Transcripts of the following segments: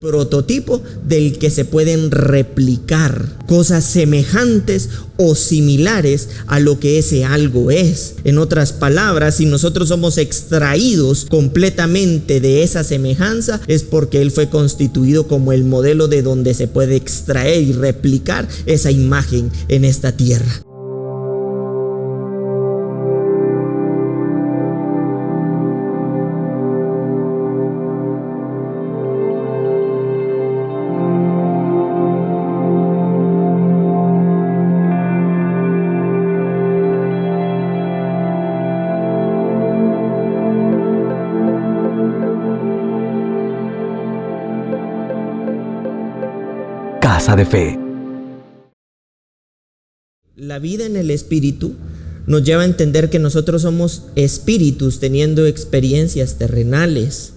prototipo del que se pueden replicar cosas semejantes o similares a lo que ese algo es. En otras palabras, si nosotros somos extraídos completamente de esa semejanza, es porque Él fue constituido como el modelo de donde se puede extraer y replicar esa imagen en esta tierra. Casa de Fe. La vida en el espíritu nos lleva a entender que nosotros somos espíritus teniendo experiencias terrenales,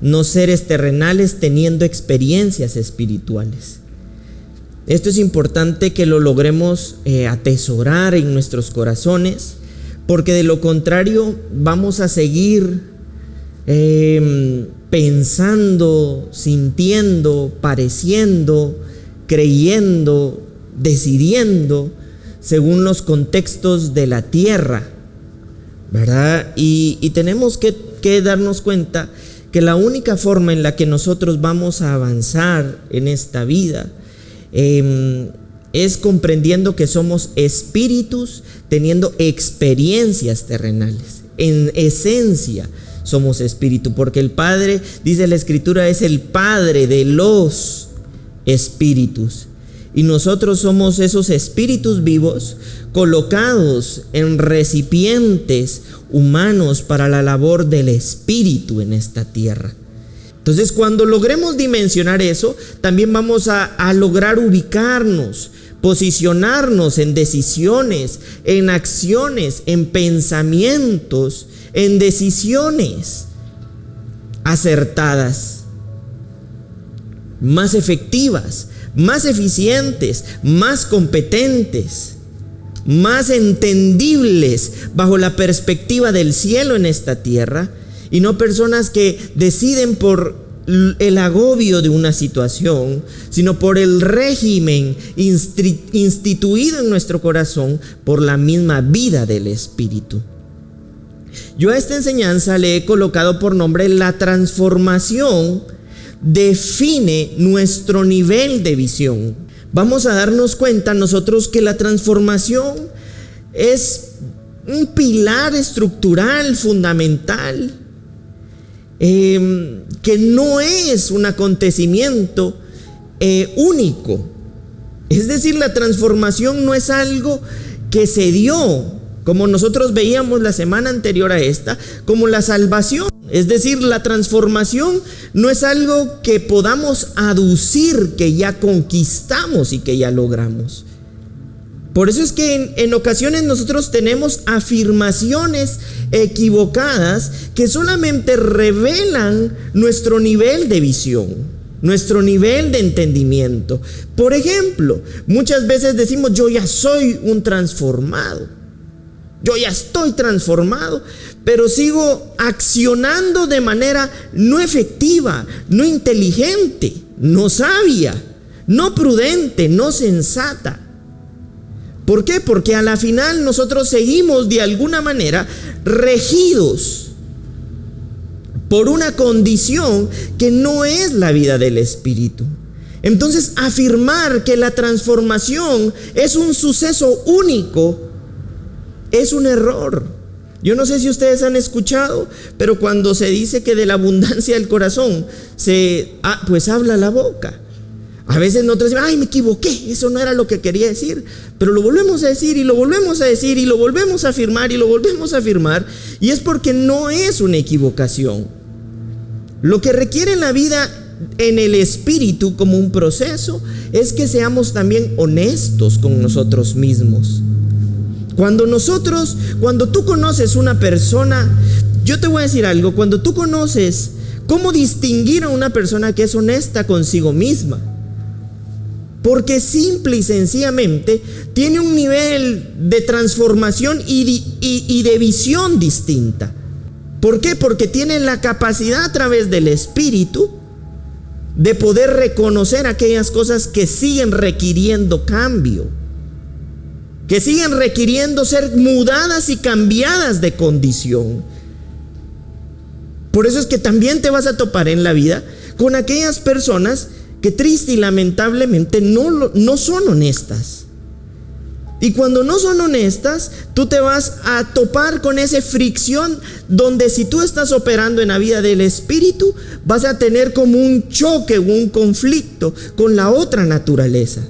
no seres terrenales teniendo experiencias espirituales. Esto es importante que lo logremos atesorar en nuestros corazones, porque de lo contrario vamos a seguir pensando, sintiendo, pareciendo, creyendo, decidiendo según los contextos de la tierra, ¿verdad? Y tenemos que darnos cuenta que la única forma en la que nosotros vamos a avanzar en esta vida es comprendiendo que somos espíritus teniendo experiencias terrenales. En esencia somos espíritu, porque el Padre, dice la Escritura, es el Padre de los espíritus. Y nosotros somos esos espíritus vivos colocados en recipientes humanos para la labor del espíritu en esta tierra. Entonces, cuando logremos dimensionar eso, también vamos a lograr ubicarnos, posicionarnos en decisiones, en acciones, en pensamientos, en decisiones acertadas, más efectivas, más eficientes, más competentes, más entendibles bajo la perspectiva del cielo en esta tierra, y no personas que deciden por el agobio de una situación, sino por el régimen instituido en nuestro corazón por la misma vida del Espíritu. Yo a esta enseñanza le he colocado por nombre: la transformación define nuestro nivel de visión. Vamos a darnos cuenta nosotros que la transformación es un pilar estructural, fundamental, que no es un acontecimiento único. Es decir, la transformación no es algo que se dio, como nosotros veíamos la semana anterior a esta, como la salvación. Es decir, la transformación no es algo que podamos aducir que ya conquistamos y que ya logramos. Por eso es que en ocasiones nosotros tenemos afirmaciones equivocadas que solamente revelan nuestro nivel de visión, nuestro nivel de entendimiento. Por ejemplo, muchas veces decimos: yo ya soy un transformado, yo ya estoy transformado, pero sigo accionando de manera no efectiva, no inteligente, no sabia, no prudente, no sensata. ¿Por qué? Porque a la final nosotros seguimos de alguna manera regidos por una condición que no es la vida del Espíritu. Entonces, afirmar que la transformación es un suceso único es un error. Yo no sé si ustedes han escuchado, pero cuando se dice que de la abundancia del corazón pues habla la boca. A veces nosotros decimos: ay, me equivoqué, eso no era lo que quería decir, pero lo volvemos a decir y lo volvemos a decir y lo volvemos a afirmar y lo volvemos a afirmar, y es porque no es una equivocación. Lo que requiere la vida en el espíritu como un proceso es que seamos también honestos con nosotros mismos. Cuando tú conoces una persona, yo te voy a decir algo: cuando tú conoces cómo distinguir a una persona que es honesta consigo misma, porque simple y sencillamente tiene un nivel de transformación y de visión distinta. ¿Por qué? Porque tiene la capacidad a través del Espíritu de poder reconocer aquellas cosas que siguen requiriendo cambio, que siguen requiriendo ser mudadas y cambiadas de condición. Por eso es que también te vas a topar en la vida con aquellas personas que triste y lamentablemente no son honestas. Y cuando no son honestas, tú te vas a topar con esa fricción donde si tú estás operando en la vida del espíritu, vas a tener como un choque o un conflicto con la otra naturaleza.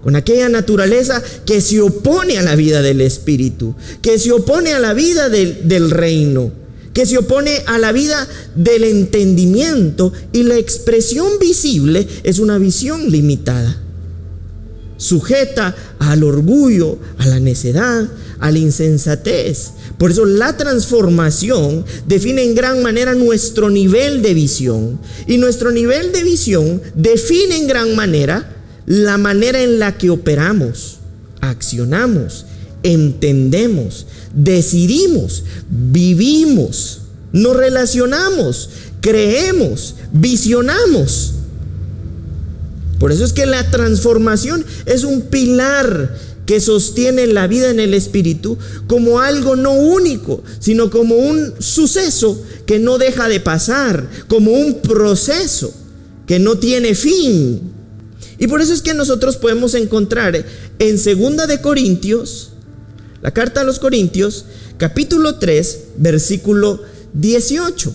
Con aquella naturaleza que se opone a la vida del espíritu, que se opone a la vida del reino, que se opone a la vida del entendimiento, y la expresión visible es una visión limitada, sujeta al orgullo, a la necedad, a la insensatez. Por eso la transformación define en gran manera nuestro nivel de visión, y nuestro nivel de visión define en gran manera la manera en la que operamos, accionamos, entendemos, decidimos, vivimos, nos relacionamos, creemos, visionamos. Por eso es que la transformación es un pilar que sostiene la vida en el espíritu como algo no único, sino como un suceso que no deja de pasar, como un proceso que no tiene fin. Y por eso es que nosotros podemos encontrar en 2 de Corintios, la carta a los Corintios, capítulo 3, versículo 18.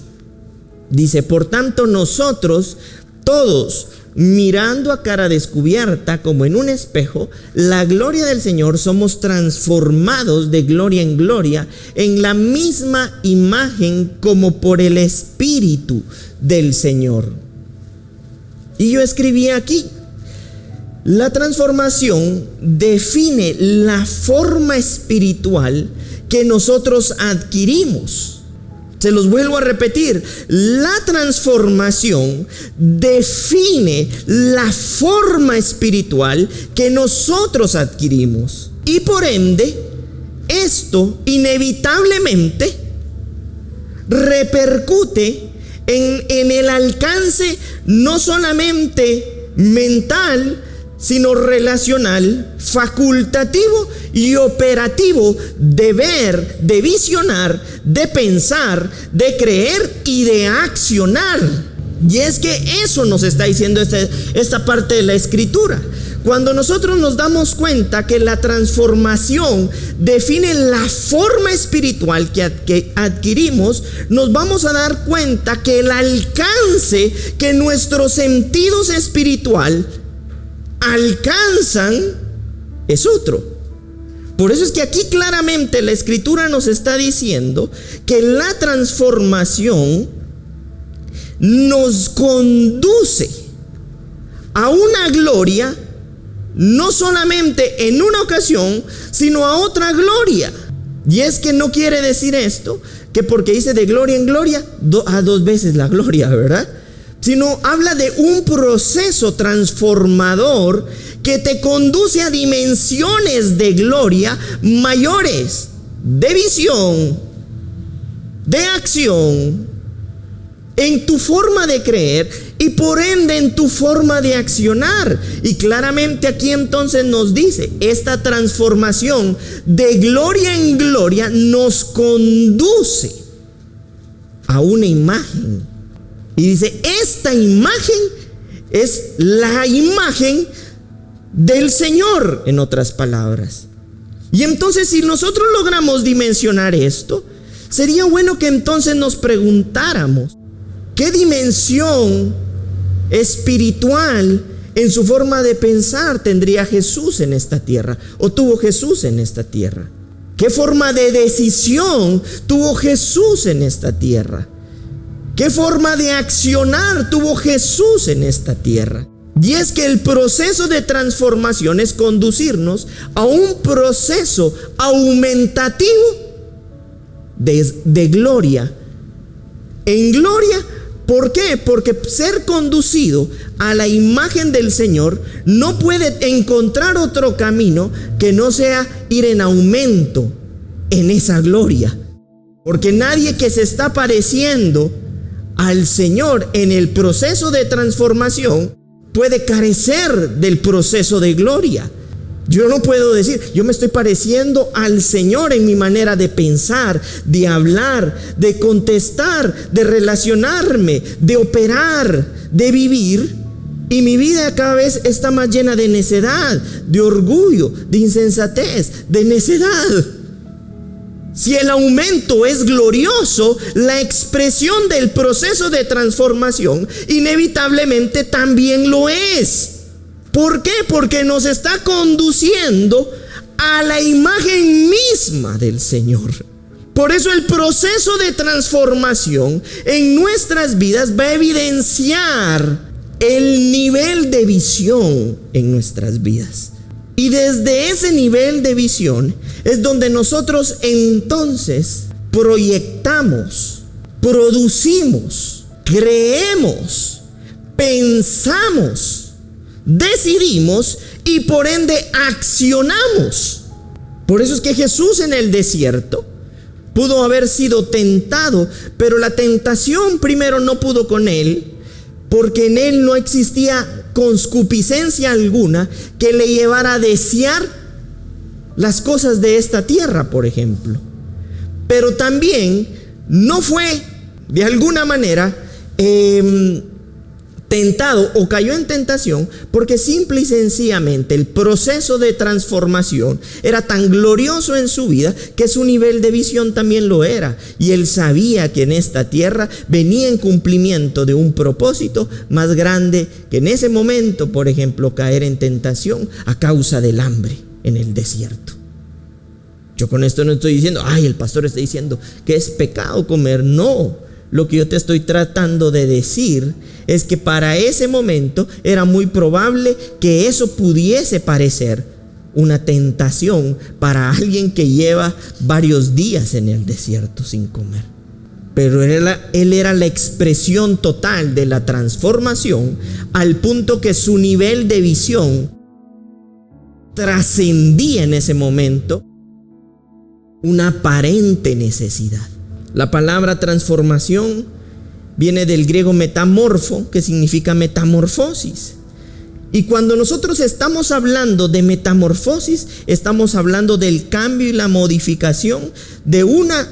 Dice: por tanto nosotros todos, mirando a cara descubierta como en un espejo la gloria del Señor, somos transformados de gloria en gloria en la misma imagen como por el Espíritu del Señor. Y yo escribí aquí: la transformación define la forma espiritual que nosotros adquirimos. Se los vuelvo a repetir: la transformación define la forma espiritual que nosotros adquirimos. Y por ende, esto inevitablemente repercute en el alcance no solamente mental, sino relacional, facultativo y operativo de ver, de visionar, de pensar, de creer y de accionar. Y es que eso nos está diciendo esta parte de la escritura. Cuando nosotros nos damos cuenta que la transformación define la forma espiritual que adquirimos, nos vamos a dar cuenta que el alcance que nuestros sentidos espirituales alcanzan es otro. Por eso es que aquí claramente la escritura nos está diciendo que la transformación nos conduce a una gloria, no solamente en una ocasión, sino a otra gloria. Y es que no quiere decir esto que porque dice de gloria en gloria a 2 veces la gloria, ¿verdad? Sino habla de un proceso transformador que te conduce a dimensiones de gloria mayores, de visión, de acción, en tu forma de creer y por ende en tu forma de accionar. Y claramente aquí entonces nos dice: esta transformación de gloria en gloria nos conduce a una imagen. Y dice: esta imagen es la imagen del Señor, en otras palabras. Y entonces, si nosotros logramos dimensionar esto, sería bueno que entonces nos preguntáramos: ¿qué dimensión espiritual en su forma de pensar tendría Jesús en esta tierra? ¿O tuvo Jesús en esta tierra? ¿Qué forma de decisión tuvo Jesús en esta tierra? ¿Qué forma de accionar tuvo Jesús en esta tierra? Y es que el proceso de transformación es conducirnos a un proceso aumentativo de gloria en gloria. ¿Por qué? Porque ser conducido a la imagen del Señor no puede encontrar otro camino que no sea ir en aumento en esa gloria. Porque nadie que se está pareciendo al Señor en el proceso de transformación puede carecer del proceso de gloria. Yo no puedo decir, yo me estoy pareciendo al Señor en mi manera de pensar, de hablar, de contestar, de relacionarme, de operar, de vivir, y mi vida cada vez está más llena de necedad, de orgullo, de insensatez, de necedad. Si el aumento es glorioso, la expresión del proceso de transformación inevitablemente también lo es. ¿Por qué? Porque nos está conduciendo a la imagen misma del Señor. Por eso el proceso de transformación en nuestras vidas va a evidenciar el nivel de visión en nuestras vidas. Y desde ese nivel de visión es donde nosotros entonces proyectamos, producimos, creemos, pensamos, decidimos y por ende accionamos. Por eso es que Jesús en el desierto pudo haber sido tentado, pero la tentación primero no pudo con él, porque en él no existía concupiscencia alguna que le llevara a desear las cosas de esta tierra, por ejemplo. Pero también no fue de alguna manera tentado o cayó en tentación, porque simple y sencillamente el proceso de transformación era tan glorioso en su vida que su nivel de visión también lo era, y él sabía que en esta tierra venía en cumplimiento de un propósito más grande que en ese momento, por ejemplo, caer en tentación a causa del hambre en el desierto. Yo con esto no estoy diciendo, el pastor está diciendo que es pecado comer. No, lo que yo te estoy tratando de decir es que para ese momento era muy probable que eso pudiese parecer una tentación para alguien que lleva varios días en el desierto sin comer. Pero él era la expresión total de la transformación, al punto que su nivel de visión trascendía en ese momento una aparente necesidad. La palabra transformación viene del griego metamorfo, que significa metamorfosis. Y cuando nosotros estamos hablando de metamorfosis, estamos hablando del cambio y la modificación de una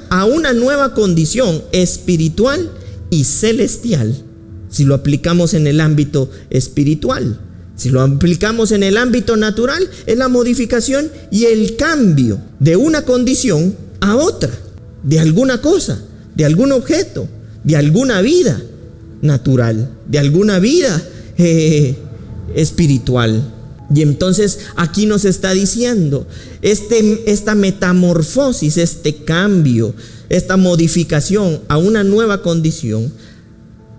nueva condición espiritual y celestial. Si lo aplicamos en el ámbito espiritual, si lo aplicamos en el ámbito natural, es la modificación y el cambio de una condición a otra, de alguna cosa, de algún objeto, de alguna vida natural, de alguna vida espiritual. Y entonces aquí nos está diciendo esta metamorfosis, este cambio, esta modificación a una nueva condición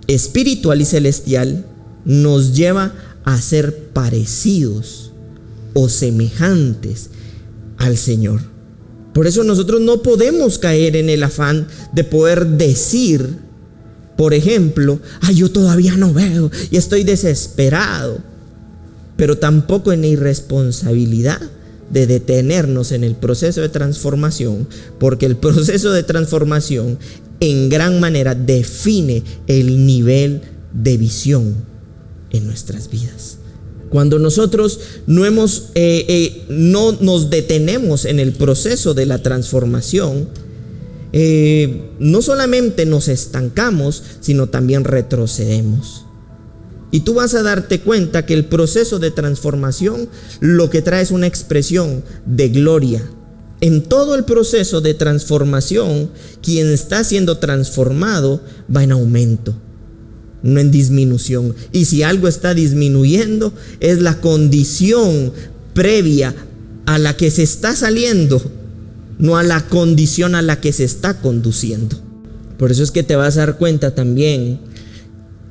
espiritual y celestial nos lleva a ser parecidos o semejantes al Señor. Por eso nosotros no podemos caer en el afán de poder decir, por ejemplo, yo todavía no veo y estoy desesperado, pero tampoco en la irresponsabilidad de detenernos en el proceso de transformación, porque el proceso de transformación en gran manera define el nivel de visión en nuestras vidas. Cuando nosotros no nos detenemos en el proceso de la transformación, no solamente nos estancamos, sino también retrocedemos. Y tú vas a darte cuenta que el proceso de transformación lo que trae es una expresión de gloria. En todo el proceso de transformación, quien está siendo transformado va en aumento, no en disminución. Y si algo está disminuyendo, es la condición previa a la que se está saliendo, no a la condición a la que se está conduciendo. Por eso es que te vas a dar cuenta también,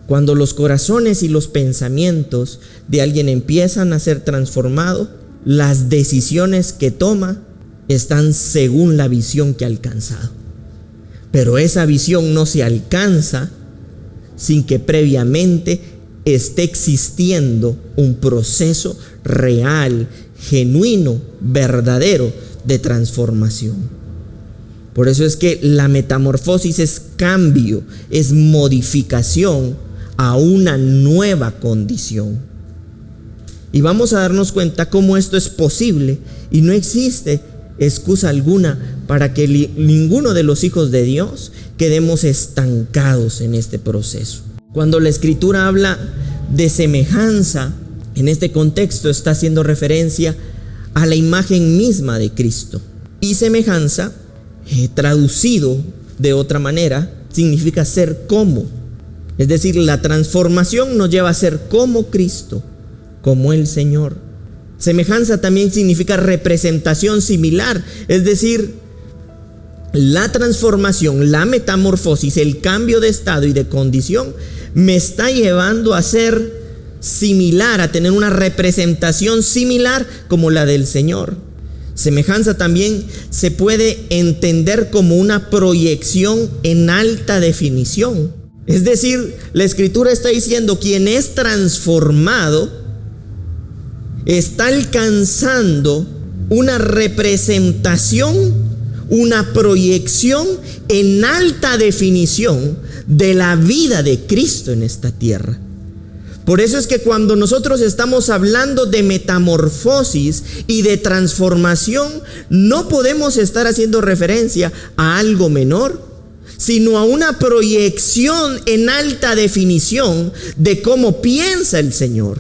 cuando los corazones y los pensamientos de alguien empiezan a ser transformados, las decisiones que toma están según la visión que ha alcanzado. Pero esa visión no se alcanza sin que previamente esté existiendo un proceso real, genuino, verdadero de transformación. Por eso es que la metamorfosis es cambio, es modificación a una nueva condición. Y vamos a darnos cuenta cómo esto es posible y no existe excusa alguna para que ninguno de los hijos de Dios quedemos estancados en este proceso. Cuando la Escritura habla de semejanza, en este contexto está haciendo referencia a la imagen misma de Cristo. Y semejanza, traducido de otra manera, significa ser como. Es decir, la transformación nos lleva a ser como Cristo, como el Señor. Semejanza también significa representación similar, es decir, la transformación, la metamorfosis, el cambio de estado y de condición me está llevando a ser similar, a tener una representación similar como la del Señor. Semejanza también se puede entender como una proyección en alta definición. Es decir, la Escritura está diciendo: quien es transformado está alcanzando una representación, una proyección en alta definición de la vida de Cristo en esta tierra. Por eso es que cuando nosotros estamos hablando de metamorfosis y de transformación, no podemos estar haciendo referencia a algo menor, sino a una proyección en alta definición de cómo piensa el Señor,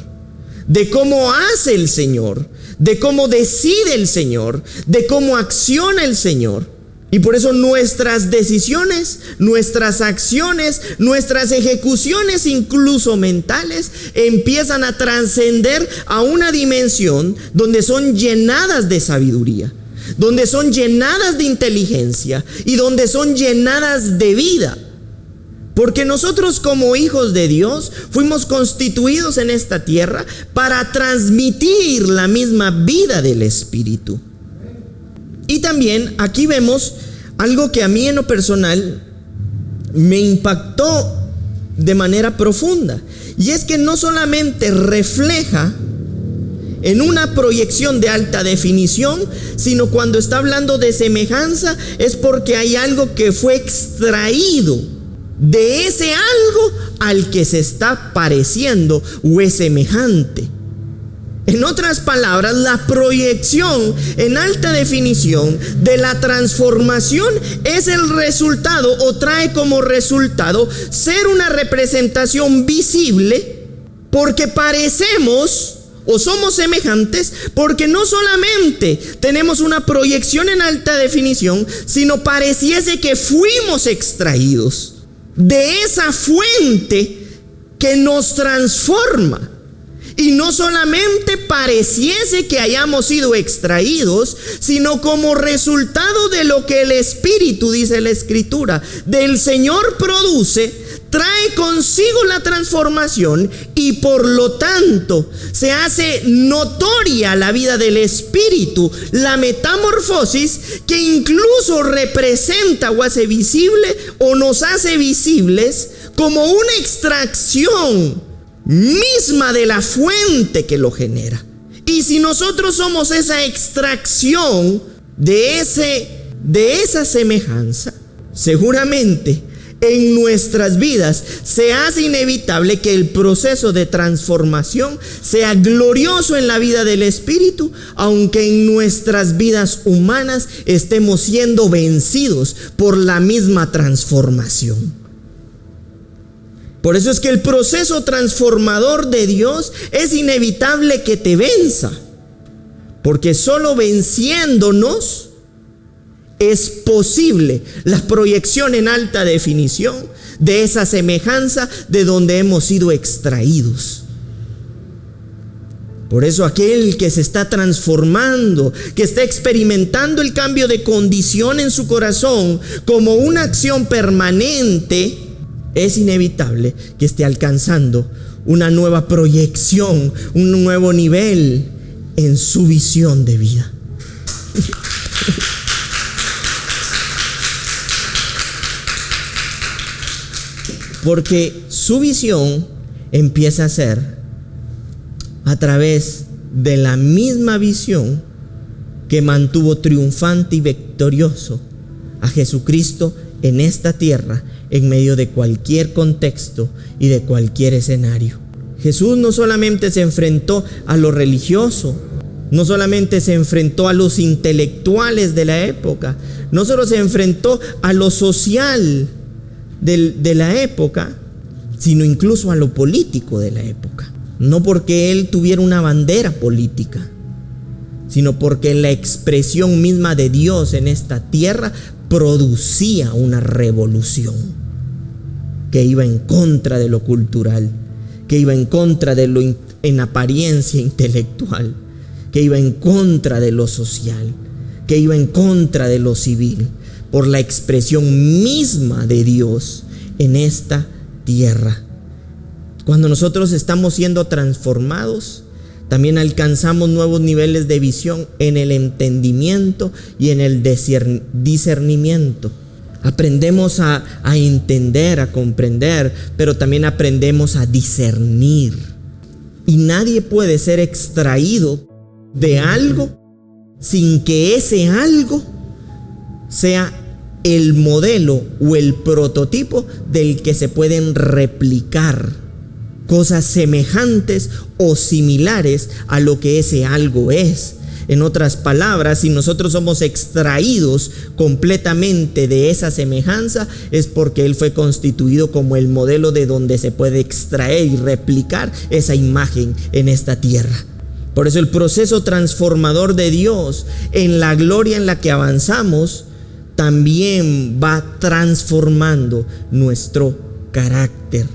de cómo hace el Señor, de cómo decide el Señor, de cómo acciona el Señor. Y por eso nuestras decisiones, nuestras acciones, nuestras ejecuciones, incluso mentales, empiezan a trascender a una dimensión donde son llenadas de sabiduría, donde son llenadas de inteligencia y donde son llenadas de vida. Porque nosotros, como hijos de Dios, fuimos constituidos en esta tierra para transmitir la misma vida del Espíritu. Y también aquí vemos algo que a mí en lo personal me impactó de manera profunda. Y es que no solamente refleja en una proyección de alta definición, sino cuando está hablando de semejanza es porque hay algo que fue extraído de ese algo al que se está pareciendo o es semejante. En otras palabras, la proyección en alta definición de la transformación es el resultado, o trae como resultado ser una representación visible, porque parecemos o somos semejantes, porque no solamente tenemos una proyección en alta definición, sino pareciese que fuimos extraídos de esa fuente que nos transforma. Y no solamente pareciese que hayamos sido extraídos, sino como resultado de lo que el Espíritu, dice la Escritura, del Señor produce, trae consigo la transformación y por lo tanto se hace notoria la vida del Espíritu, la metamorfosis que incluso representa o hace visible o nos hace visibles como una extracción misma de la fuente que lo genera. Y si nosotros somos esa extracción de esa semejanza, seguramente en nuestras vidas se hace inevitable que el proceso de transformación sea glorioso en la vida del Espíritu, aunque en nuestras vidas humanas estemos siendo vencidos por la misma transformación. Por eso es que el proceso transformador de Dios es inevitable que te venza, porque solo venciéndonos es posible la proyección en alta definición de esa semejanza de donde hemos sido extraídos. Por eso aquel que se está transformando, que está experimentando el cambio de condición en su corazón como una acción permanente, es inevitable que esté alcanzando una nueva proyección, un nuevo nivel en su visión de vida. Porque su visión empieza a ser a través de la misma visión que mantuvo triunfante y victorioso a Jesucristo en esta tierra, en medio de cualquier contexto y de cualquier escenario. Jesús no solamente se enfrentó a lo religioso, no solamente se enfrentó a los intelectuales de la época, no solo se enfrentó a lo social de la época, sino incluso a lo político de la época. No porque él tuviera una bandera política, sino porque la expresión misma de Dios en esta tierra producía una revolución que iba en contra de lo cultural, que iba en contra de lo en apariencia intelectual, que iba en contra de lo social, que iba en contra de lo civil, por la expresión misma de Dios en esta tierra. Cuando nosotros estamos siendo transformados, también alcanzamos nuevos niveles de visión en el entendimiento y en el discernimiento. Aprendemos a entender, a comprender, pero también aprendemos a discernir. Y nadie puede ser extraído de algo sin que ese algo sea el modelo o el prototipo del que se pueden replicar cosas semejantes o similares a lo que ese algo es. En otras palabras, si nosotros somos extraídos completamente de esa semejanza, es porque Él fue constituido como el modelo de donde se puede extraer y replicar esa imagen en esta tierra. Por eso el proceso transformador de Dios en la gloria en la que avanzamos también va transformando nuestro carácter.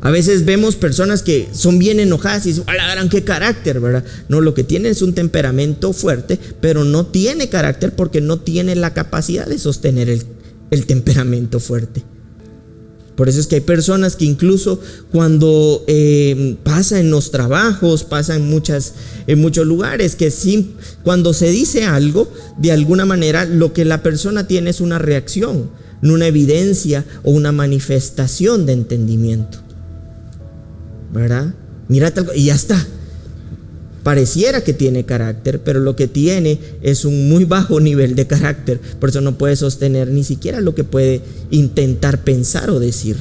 A veces vemos personas que son bien enojadas y dicen, ¡a la gran qué carácter!, ¿verdad? No, lo que tiene es un temperamento fuerte, pero no tiene carácter porque no tiene la capacidad de sostener el temperamento fuerte. Por eso es que hay personas que incluso cuando pasa en los trabajos, pasa en muchos lugares, que cuando se dice algo, de alguna manera lo que la persona tiene es una reacción, no una evidencia o una manifestación de entendimiento, ¿verdad? Mira tal cosa y ya está. Pareciera que tiene carácter, pero lo que tiene es un muy bajo nivel de carácter. Por eso no puede sostener ni siquiera lo que puede intentar pensar o decir.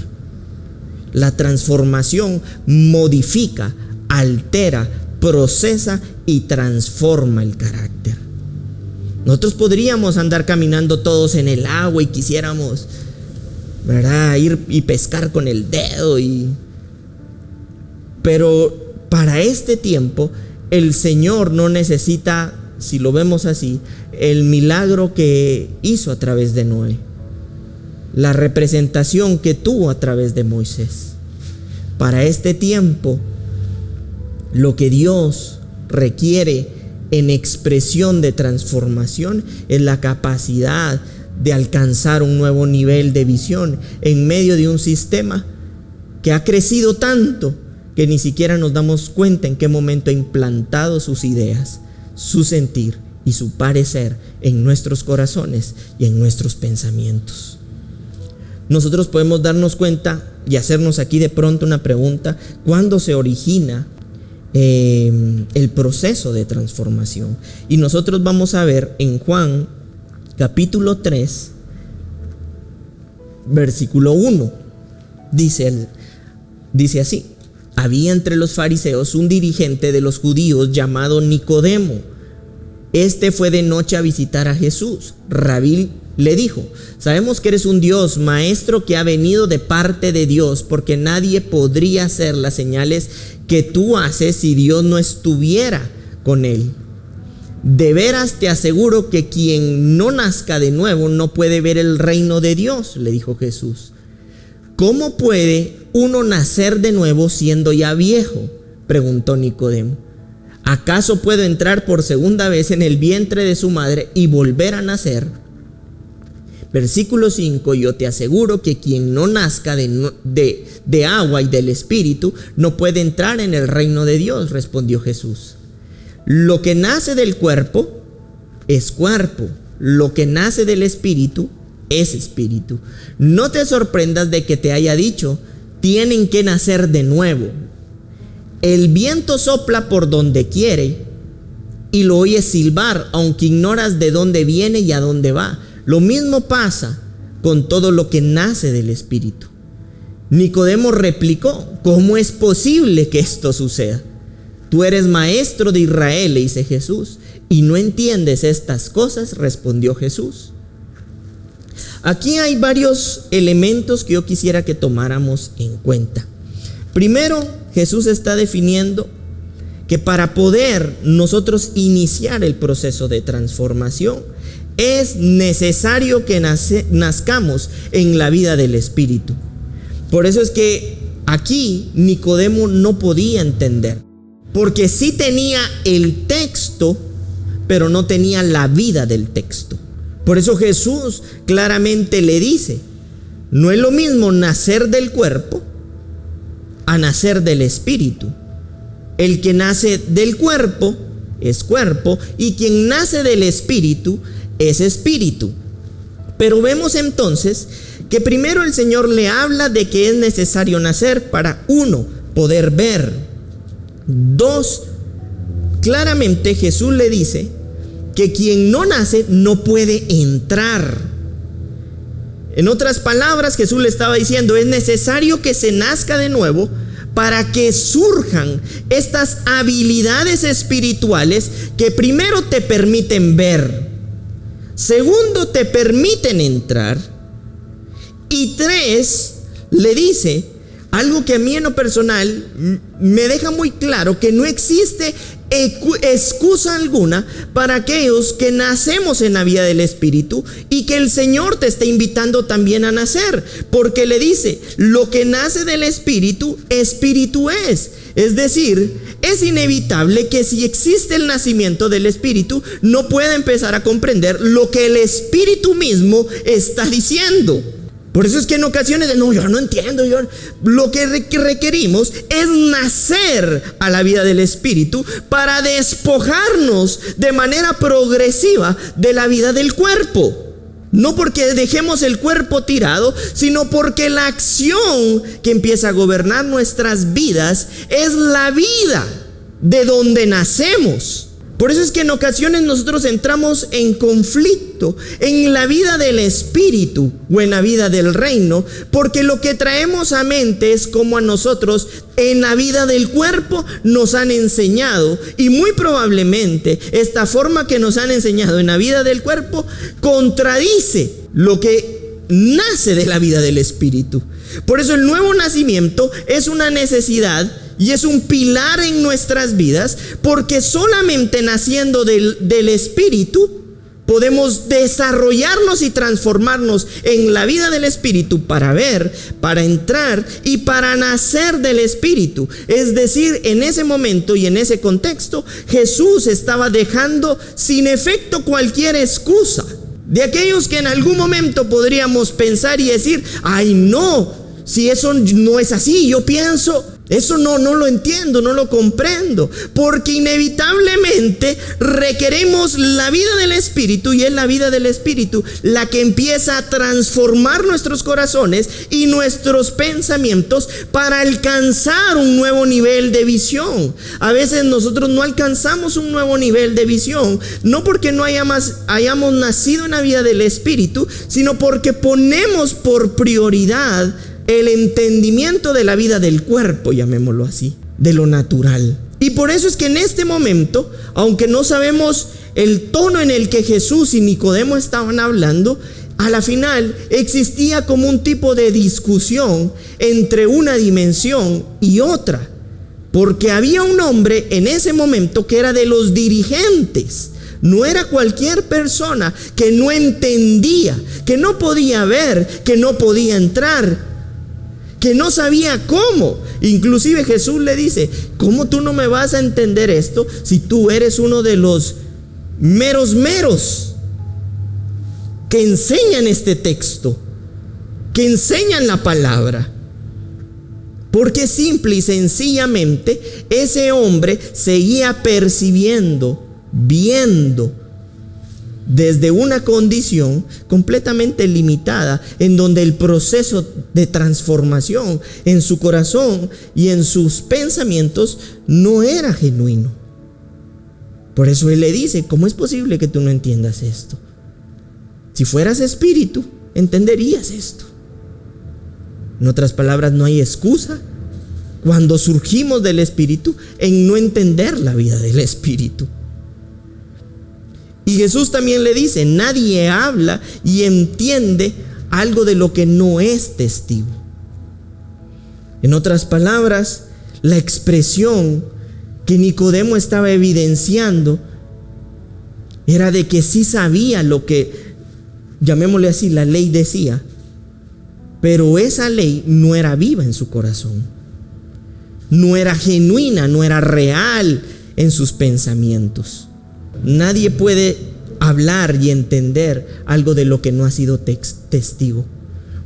La transformación modifica, altera, procesa y transforma el carácter. Nosotros podríamos andar caminando todos en el agua y quisiéramos, ¿verdad?, ir y pescar con el dedo pero para este tiempo el Señor no necesita, si lo vemos así, el milagro que hizo a través de Noé, la representación que tuvo a través de Moisés. Para este tiempo, lo que Dios requiere en expresión de transformación es la capacidad de alcanzar un nuevo nivel de visión en medio de un sistema que ha crecido tanto que ni siquiera nos damos cuenta en qué momento ha implantado sus ideas, su sentir y su parecer en nuestros corazones y en nuestros pensamientos. Nosotros podemos darnos cuenta y hacernos aquí de pronto una pregunta: ¿cuándo se origina el proceso de transformación? Y nosotros vamos a ver en Juan capítulo 3 versículo 1. Dice así: había entre los fariseos un dirigente de los judíos llamado Nicodemo. Este fue de noche a visitar a Jesús. Rabí le dijo: sabemos que eres un Dios, maestro, que ha venido de parte de Dios, porque nadie podría hacer las señales que tú haces si Dios no estuviera con él. De veras te aseguro que quien no nazca de nuevo no puede ver el reino de Dios, le dijo Jesús. ¿Cómo puede uno nacer de nuevo siendo ya viejo?, preguntó Nicodemo. ¿Acaso puedo entrar por segunda vez en el vientre de su madre y volver a nacer? Versículo 5: yo te aseguro que quien no nazca de agua y del Espíritu no puede entrar en el reino de Dios, respondió Jesús. Lo que nace del cuerpo es cuerpo, lo que nace del Espíritu es espíritu. No te sorprendas de que te haya dicho: tienen que nacer de nuevo. El viento sopla por donde quiere y lo oyes silbar, aunque ignoras de dónde viene y a dónde va. Lo mismo pasa con todo lo que nace del Espíritu. Nicodemo replicó: ¿cómo es posible que esto suceda? Tú eres maestro de Israel, le dice Jesús, y no entiendes estas cosas, respondió Jesús. Aquí hay varios elementos que yo quisiera que tomáramos en cuenta. Primero, Jesús está definiendo que para poder nosotros iniciar el proceso de transformación es necesario que nazcamos en la vida del Espíritu. Por eso es que aquí Nicodemo no podía entender, porque sí tenía el texto, pero no tenía la vida del texto. Por eso Jesús claramente le dice: no es lo mismo nacer del cuerpo a nacer del Espíritu. El que nace del cuerpo es cuerpo, y quien nace del Espíritu es espíritu. Pero vemos entonces que primero el Señor le habla de que es necesario nacer para, 1, poder ver. 2, claramente Jesús le dice que quien no nace no puede entrar. En otras palabras, Jesús le estaba diciendo: es necesario que se nazca de nuevo para que surjan estas habilidades espirituales que primero te permiten ver, segundo te permiten entrar, y 3, le dice algo que a mí en lo personal me deja muy claro: que no existe excusa alguna para aquellos que nacemos en la vida del Espíritu, y que el Señor te está invitando también a nacer, porque le dice: lo que nace del Espíritu, Espíritu es. Es decir, es inevitable que si existe el nacimiento del Espíritu, no pueda empezar a comprender lo que el Espíritu mismo está diciendo. Por eso es que en ocasiones, no, yo no entiendo, lo que requerimos es nacer a la vida del Espíritu para despojarnos de manera progresiva de la vida del cuerpo. No porque dejemos el cuerpo tirado, sino porque la acción que empieza a gobernar nuestras vidas es la vida de donde nacemos. Por eso es que en ocasiones nosotros entramos en conflicto en la vida del Espíritu o en la vida del reino, porque lo que traemos a mente es como a nosotros en la vida del cuerpo nos han enseñado, y muy probablemente esta forma que nos han enseñado en la vida del cuerpo contradice lo que nace de la vida del Espíritu. Por eso el nuevo nacimiento es una necesidad y es un pilar en nuestras vidas, porque solamente naciendo del Espíritu podemos desarrollarnos y transformarnos en la vida del Espíritu para ver, para entrar y para nacer del Espíritu. Es decir, en ese momento y en ese contexto, Jesús estaba dejando sin efecto cualquier excusa de aquellos que en algún momento podríamos pensar y decir: ay, no, si eso no es así, yo pienso, eso no lo entiendo, no lo comprendo, porque inevitablemente requeremos la vida del Espíritu, y es la vida del Espíritu la que empieza a transformar nuestros corazones y nuestros pensamientos para alcanzar un nuevo nivel de visión. A veces nosotros no alcanzamos un nuevo nivel de visión, no porque no hayamos nacido en la vida del Espíritu, sino porque ponemos por prioridad el entendimiento de la vida del cuerpo, llamémoslo así, de lo natural. Y por eso es que en este momento, aunque no sabemos el tono en el que Jesús y Nicodemo estaban hablando, a la final existía como un tipo de discusión entre una dimensión y otra, porque había un hombre en ese momento que era de los dirigentes. No era cualquier persona, que no entendía, que no podía ver, que no podía entrar, que no sabía cómo. Inclusive Jesús le dice: ¿cómo tú no me vas a entender esto si tú eres uno de los meros que enseñan este texto, que enseñan la palabra? Porque simple y sencillamente ese hombre seguía percibiendo, viendo desde una condición completamente limitada, en donde el proceso de transformación en su corazón y en sus pensamientos no era genuino. Por eso Él le dice, ¿cómo es posible que tú no entiendas esto? Si fueras espíritu, entenderías esto. En otras palabras, no hay excusa cuando surgimos del espíritu en no entender la vida del espíritu. Y Jesús también le dice, nadie habla y entiende algo de lo que no es testigo. En otras palabras, la expresión que Nicodemo estaba evidenciando era de que sí sabía lo que, llamémosle así, la ley decía, pero esa ley no era viva en su corazón, no era genuina, no era real en sus pensamientos. Nadie puede hablar y entender algo de lo que no ha sido testigo.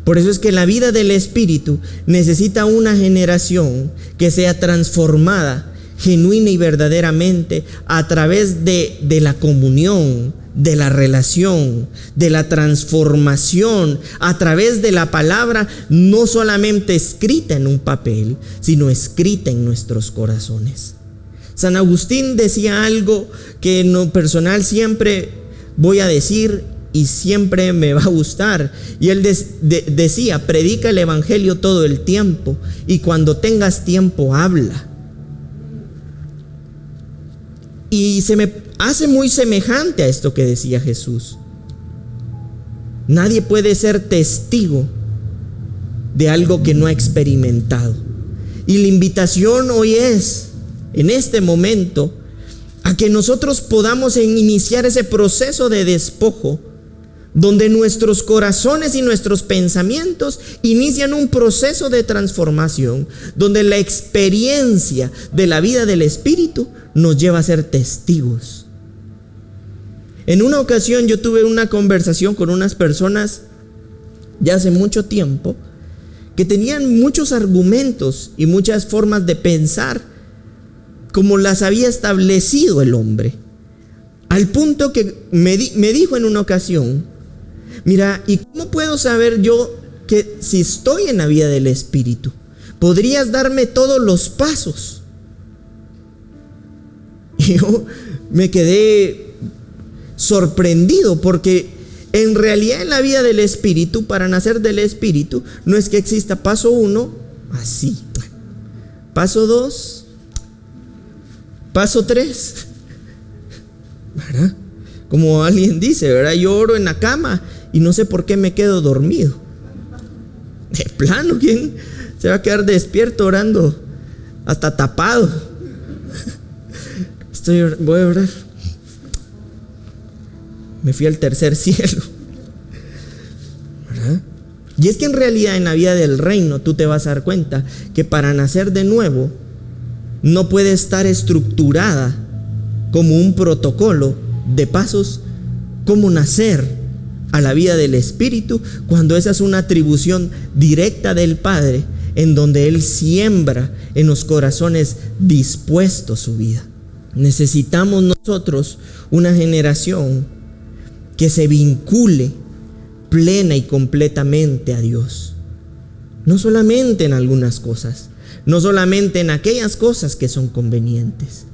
Por eso es que la vida del Espíritu necesita una generación que sea transformada genuina y verdaderamente a través de la comunión, de la relación, de la transformación, a través de la palabra, no solamente escrita en un papel, sino escrita en nuestros corazones. San Agustín decía algo que en lo personal siempre voy a decir y siempre me va a gustar. Y él decía, predica el evangelio todo el tiempo y cuando tengas tiempo habla. Y se me hace muy semejante a esto que decía Jesús. Nadie puede ser testigo de algo que no ha experimentado. Y la invitación hoy es, en este momento, a que nosotros podamos iniciar ese proceso de despojo, donde nuestros corazones y nuestros pensamientos inician un proceso de transformación, donde la experiencia de la vida del Espíritu nos lleva a ser testigos. En una ocasión yo tuve una conversación con unas personas ya hace mucho tiempo que tenían muchos argumentos y muchas formas de pensar como las había establecido el hombre, al punto que me dijo en una ocasión: mira, ¿y cómo puedo saber yo que si estoy en la vida del Espíritu? ¿Podrías darme todos los pasos? Y yo me quedé sorprendido, porque en realidad en la vida del Espíritu, para nacer del Espíritu, no es que exista paso 1, así, paso 2, paso 3, ¿verdad? Como alguien dice, ¿verdad? Yo oro en la cama y no sé por qué me quedo dormido. De plano, ¿quién se va a quedar despierto orando hasta tapado? Voy a orar. Me fui al tercer cielo, ¿verdad? Y es que en realidad en la vida del reino tú te vas a dar cuenta que para nacer de nuevo no puede estar estructurada como un protocolo de pasos como nacer a la vida del Espíritu, cuando esa es una atribución directa del Padre, en donde Él siembra en los corazones dispuestos su vida. Necesitamos nosotros una generación que se vincule plena y completamente a Dios, no solamente en algunas cosas, no solamente en aquellas cosas que son convenientes,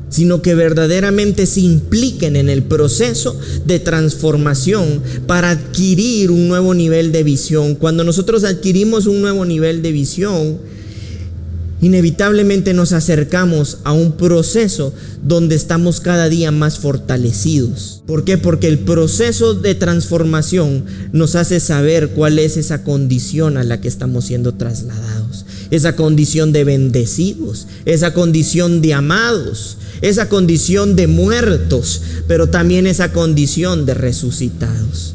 sino que verdaderamente se impliquen en el proceso de transformación para adquirir un nuevo nivel de visión. Cuando nosotros adquirimos un nuevo nivel de visión, inevitablemente nos acercamos a un proceso donde estamos cada día más fortalecidos. ¿Por qué? Porque el proceso de transformación nos hace saber cuál es esa condición a la que estamos siendo trasladados. Esa condición de bendecidos, esa condición de amados, esa condición de muertos, pero también esa condición de resucitados.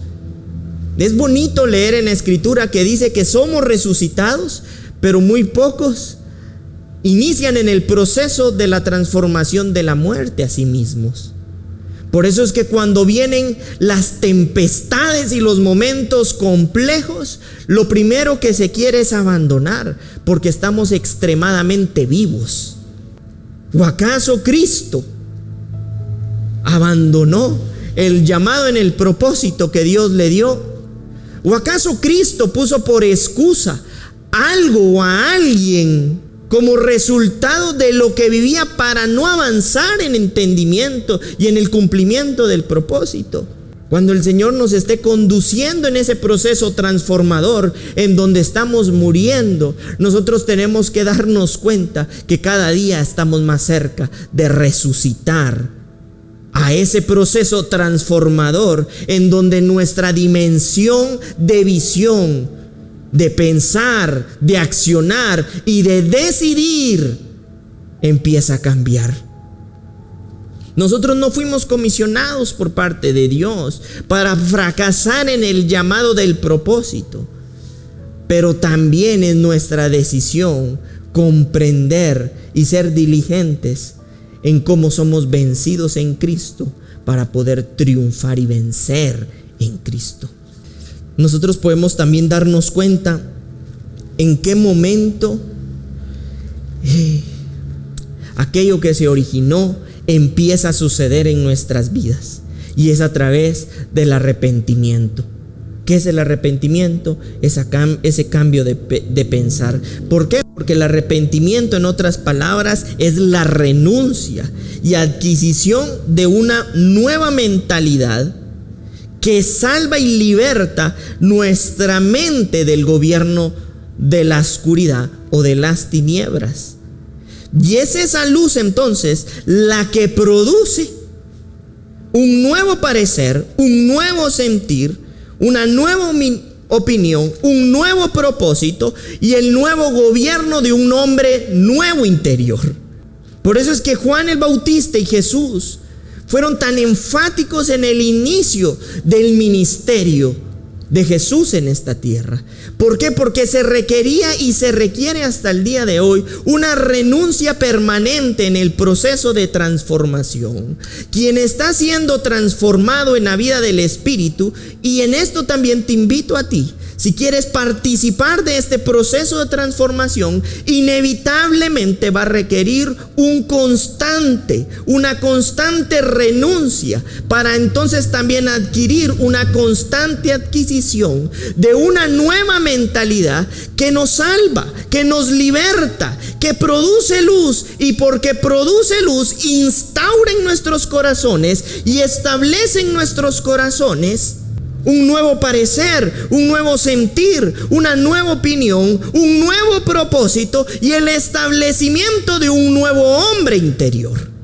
Es bonito leer en la Escritura que dice que somos resucitados, pero muy pocos inician en el proceso de la transformación de la muerte a sí mismos. Por eso es que cuando vienen las tempestades y los momentos complejos, lo primero que se quiere es abandonar, porque estamos extremadamente vivos. ¿O acaso Cristo abandonó el llamado en el propósito que Dios le dio? ¿O acaso Cristo puso por excusa algo o a alguien como resultado de lo que vivía para no avanzar en entendimiento y en el cumplimiento del propósito. Cuando el Señor nos esté conduciendo en ese proceso transformador en donde estamos muriendo, nosotros tenemos que darnos cuenta que cada día estamos más cerca de resucitar a ese proceso transformador en donde nuestra dimensión de visión, de pensar, de accionar y de decidir empieza a cambiar. Nosotros no fuimos comisionados por parte de Dios para fracasar en el llamado del propósito, pero también es nuestra decisión comprender y ser diligentes en cómo somos vencidos en Cristo para poder triunfar y vencer en Cristo. Nosotros podemos también darnos cuenta en qué momento aquello que se originó empieza a suceder en nuestras vidas, y es a través del arrepentimiento. ¿Qué es el arrepentimiento? Ese cambio de pensar. ¿Por qué? Porque el arrepentimiento, en otras palabras, es la renuncia y adquisición de una nueva mentalidad que salva y liberta nuestra mente del gobierno de la oscuridad o de las tinieblas. Y es esa luz entonces la que produce un nuevo parecer, un nuevo sentir, una nueva opinión, un nuevo propósito y el nuevo gobierno de un hombre nuevo interior. Por eso es que Juan el Bautista y Jesús fueron tan enfáticos en el inicio del ministerio de Jesús en esta tierra. ¿Por qué? Porque se requería y se requiere hasta el día de hoy una renuncia permanente en el proceso de transformación. Quien está siendo transformado en la vida del Espíritu, y en esto también te invito a ti, si quieres participar de este proceso de transformación, inevitablemente va a requerir una constante renuncia para entonces también adquirir una constante adquisición de una nueva mentalidad que nos salva, que nos liberta, que produce luz, y porque produce luz instaura en nuestros corazones y establece en nuestros corazones un nuevo parecer, un nuevo sentir, una nueva opinión, un nuevo propósito y el establecimiento de un nuevo hombre interior.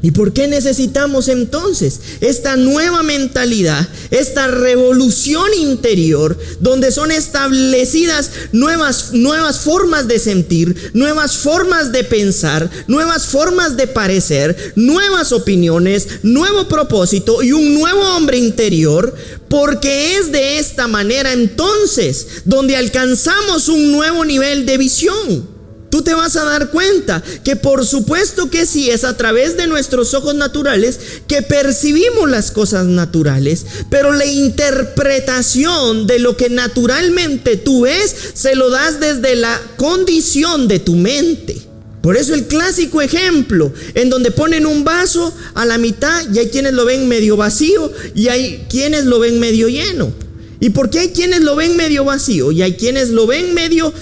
¿Y por qué necesitamos entonces esta nueva mentalidad, esta revolución interior, donde son establecidas nuevas formas de sentir, nuevas formas de pensar, nuevas formas de parecer, nuevas opiniones, nuevo propósito y un nuevo hombre interior? Porque es de esta manera entonces donde alcanzamos un nuevo nivel de visión. Tú te vas a dar cuenta que por supuesto que sí, es a través de nuestros ojos naturales que percibimos las cosas naturales, pero la interpretación de lo que naturalmente tú ves se lo das desde la condición de tu mente. Por eso el clásico ejemplo en donde ponen un vaso a la mitad y hay quienes lo ven medio vacío y hay quienes lo ven medio lleno. ¿Y por qué hay quienes lo ven medio vacío y hay quienes lo ven medio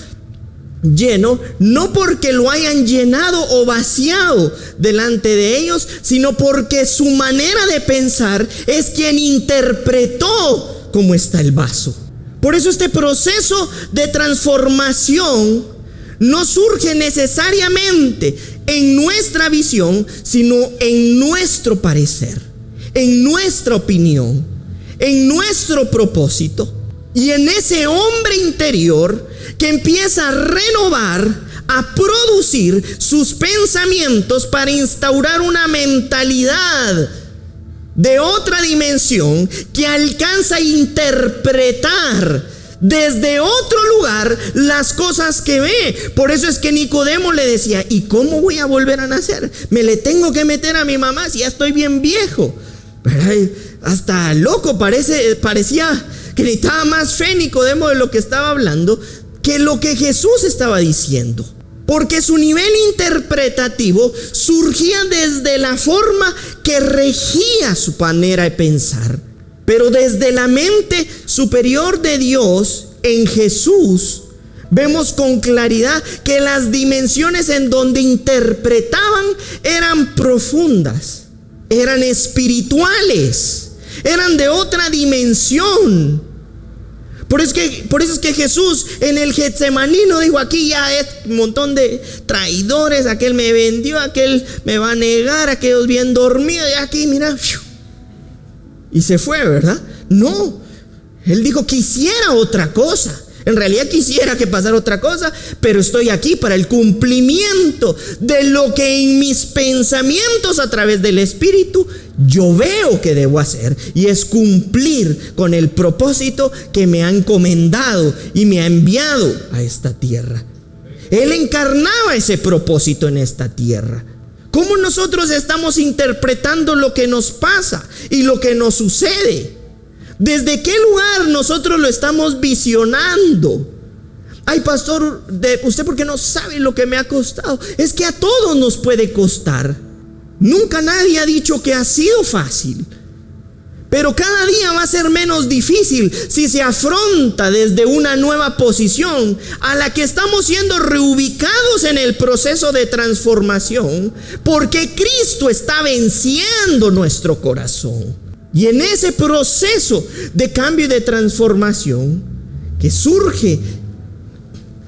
lleno? No porque lo hayan llenado o vaciado delante de ellos, sino porque su manera de pensar es quien interpretó cómo está el vaso. Por eso este proceso de transformación no surge necesariamente en nuestra visión, sino en nuestro parecer, en nuestra opinión, en nuestro propósito y en ese hombre interior que empieza a renovar, a producir sus pensamientos para instaurar una mentalidad de otra dimensión que alcanza a interpretar desde otro lugar las cosas que ve. Por eso es que Nicodemo le decía: ¿y cómo voy a volver a nacer? Me le tengo que meter a mi mamá si ya estoy bien viejo. Hasta loco parecía que necesitaba más fe Nicodemo de lo que estaba hablando que lo que Jesús estaba diciendo, porque su nivel interpretativo surgía desde la forma que regía su manera de pensar. Pero desde la mente superior de Dios en Jesús, vemos con claridad que las dimensiones en donde interpretaban eran profundas, eran espirituales, eran de otra dimensión. Por eso es que Jesús en el Getsemaní no dijo: aquí ya es un montón de traidores, aquel me vendió, aquel me va a negar, aquellos bien dormidos, y aquí mira, y se fue, ¿verdad? No, Él dijo: quisiera otra cosa. En realidad quisiera que pasara otra cosa, pero estoy aquí para el cumplimiento de lo que en mis pensamientos a través del Espíritu yo veo que debo hacer, y es cumplir con el propósito que me ha encomendado y me ha enviado a esta tierra. Él encarnaba ese propósito en esta tierra. ¿Cómo nosotros estamos interpretando lo que nos pasa y lo que nos sucede? ¿Desde qué lugar nosotros lo estamos visionando? Ay, pastor, usted porque no sabe lo que me ha costado. Es que a todos nos puede costar. Nunca nadie ha dicho que ha sido fácil, pero cada día va a ser menos difícil si se afronta desde una nueva posición a la que estamos siendo reubicados en el proceso de transformación, porque Cristo está venciendo nuestro corazón. Y en ese proceso de cambio y de transformación que surge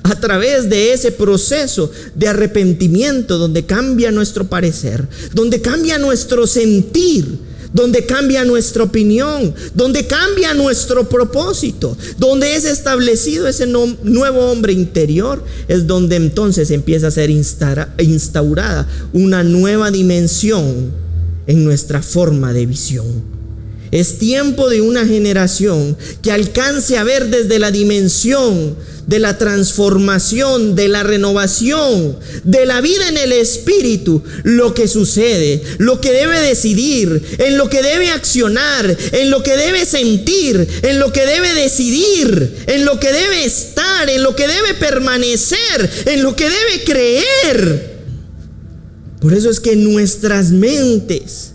a través de ese proceso de arrepentimiento, donde cambia nuestro parecer, donde cambia nuestro sentir, donde cambia nuestra opinión, donde cambia nuestro propósito, donde es establecido ese nuevo hombre interior, es donde entonces empieza a ser instaurada una nueva dimensión en nuestra forma de visión. Es tiempo de una generación que alcance a ver desde la dimensión de la transformación, de la renovación, de la vida en el Espíritu, lo que sucede, lo que debe decidir, en lo que debe accionar, en lo que debe sentir, en lo que debe decidir, en lo que debe estar, en lo que debe permanecer, en lo que debe creer. Por eso es que nuestras mentes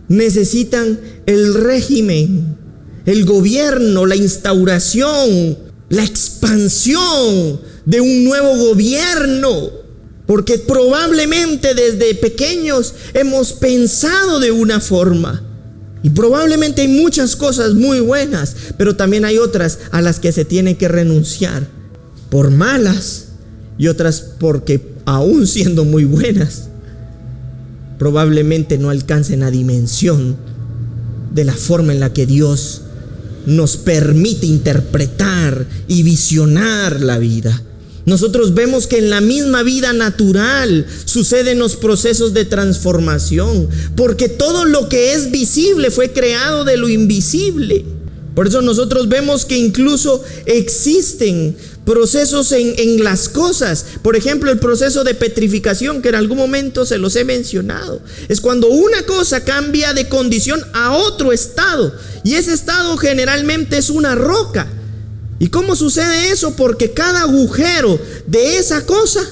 necesitan el régimen, el gobierno, la instauración, la expansión de un nuevo gobierno, porque probablemente desde pequeños hemos pensado de una forma, y probablemente hay muchas cosas muy buenas, pero también hay otras a las que se tiene que renunciar por malas, y otras porque aún siendo muy buenas probablemente no alcancen la dimensión de la forma en la que Dios nos permite interpretar y visionar la vida. Nosotros vemos que en la misma vida natural suceden los procesos de transformación, porque todo lo que es visible fue creado de lo invisible. Por eso nosotros vemos que incluso existen procesos en las cosas. Por ejemplo, el proceso de petrificación, que en algún momento se los he mencionado, es cuando una cosa cambia de condición a otro estado, y ese estado generalmente es una roca. ¿Y cómo sucede eso? Porque cada agujero de esa cosa,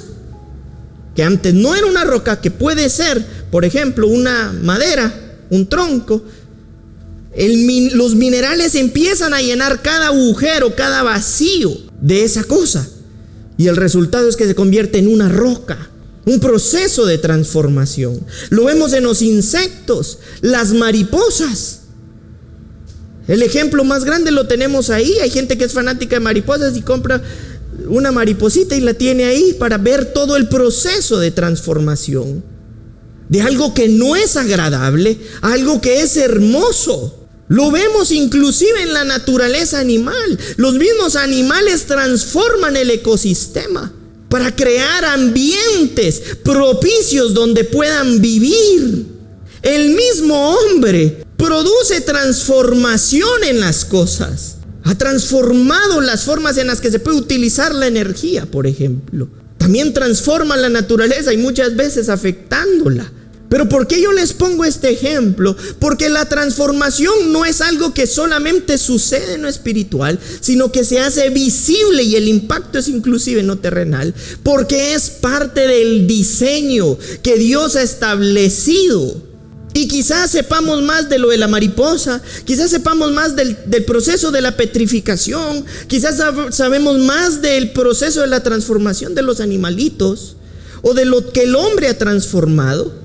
que antes no era una roca, que puede ser, por ejemplo, una madera, un tronco, los minerales empiezan a llenar cada agujero, cada vacío de esa cosa, y el resultado es que se convierte en una roca. Un proceso de transformación. Lo vemos en los insectos, las mariposas. El ejemplo más grande lo tenemos ahí. Hay gente que es fanática de mariposas y compra una mariposita y la tiene ahí para ver todo el proceso de transformación de algo que no es agradable a algo que es hermoso. Lo vemos inclusive en la naturaleza animal. Los mismos animales transforman el ecosistema para crear ambientes propicios donde puedan vivir. El mismo hombre produce transformación en las cosas. Ha transformado las formas en las que se puede utilizar la energía, por ejemplo. También transforma la naturaleza y muchas veces afectándola. Pero ¿por qué yo les pongo este ejemplo? Porque la transformación no es algo que solamente sucede en lo espiritual, sino que se hace visible, y el impacto es inclusive no terrenal, porque es parte del diseño que Dios ha establecido Y quizás sepamos más de lo de la mariposa, quizás sepamos más del proceso de la petrificación, quizás sabemos más del proceso de la transformación de los animalitos o de lo que el hombre ha transformado,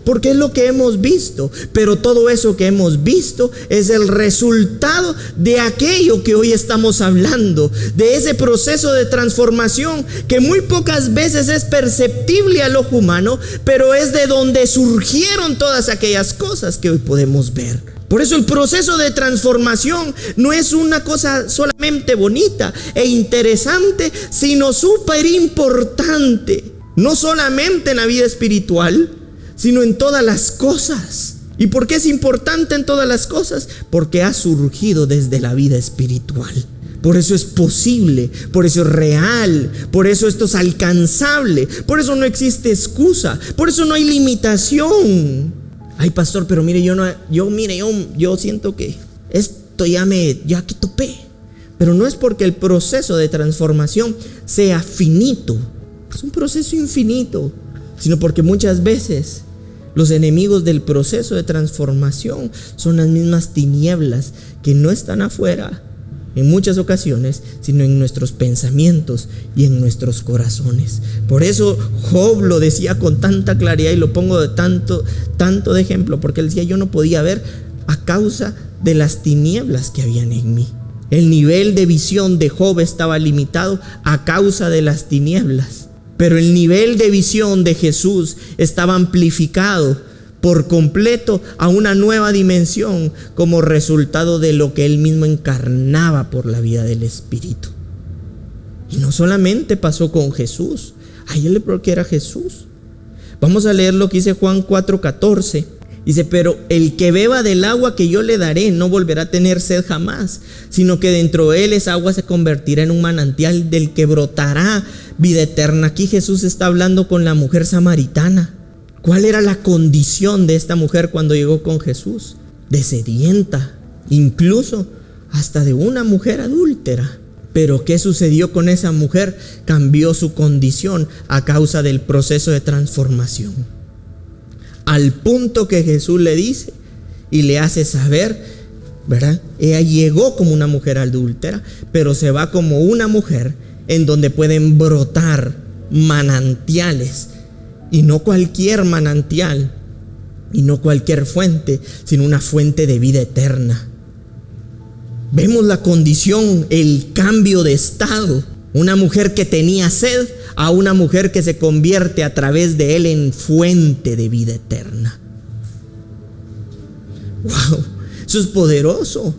porque es lo que hemos visto. Pero todo eso que hemos visto es el resultado de aquello que hoy estamos hablando, de ese proceso de transformación que muy pocas veces es perceptible al ojo humano, pero es de donde surgieron todas aquellas cosas que hoy podemos ver. Por eso el proceso de transformación no es una cosa solamente bonita e interesante, sino súper importante, no solamente en la vida espiritual, sino en todas las cosas. ¿Y por qué es importante en todas las cosas? Porque ha surgido desde la vida espiritual. Por eso es posible, por eso es real, por eso esto es alcanzable, por eso no existe excusa, por eso no hay limitación. Ay, pastor, pero mire, yo siento que esto ya que topé. Pero no es porque el proceso de transformación sea finito, es un proceso infinito, sino porque muchas veces los enemigos del proceso de transformación son las mismas tinieblas que no están afuera en muchas ocasiones, sino en nuestros pensamientos y en nuestros corazones. Por eso Job lo decía con tanta claridad, y lo pongo de tanto de ejemplo, porque él decía: yo no podía ver a causa de las tinieblas que habían en mí. El nivel de visión de Job estaba limitado a causa de las tinieblas. Pero el nivel de visión de Jesús estaba amplificado por completo a una nueva dimensión como resultado de lo que él mismo encarnaba por la vida del Espíritu. Y no solamente pasó con Jesús, a él le preocupó que era Jesús. Vamos a leer lo que dice Juan 4:14. Dice: pero el que beba del agua que yo le daré no volverá a tener sed jamás, sino que dentro de él esa agua se convertirá en un manantial del que brotará vida eterna. Aquí Jesús está hablando con la mujer samaritana. ¿Cuál era la condición de esta mujer cuando llegó con Jesús? De sedienta, incluso hasta de una mujer adúltera. Pero ¿qué sucedió con esa mujer? Cambió su condición a causa del proceso de transformación, al punto que Jesús le dice y le hace saber, ¿verdad? Ella llegó como una mujer adúltera, pero se va como una mujer en donde pueden brotar manantiales, y no cualquier manantial, y no cualquier fuente, sino una fuente de vida eterna. Vemos la condición, el cambio de estado. Una mujer que tenía sed a una mujer que se convierte a través de él en fuente de vida eterna. ¡Wow! Eso es poderoso.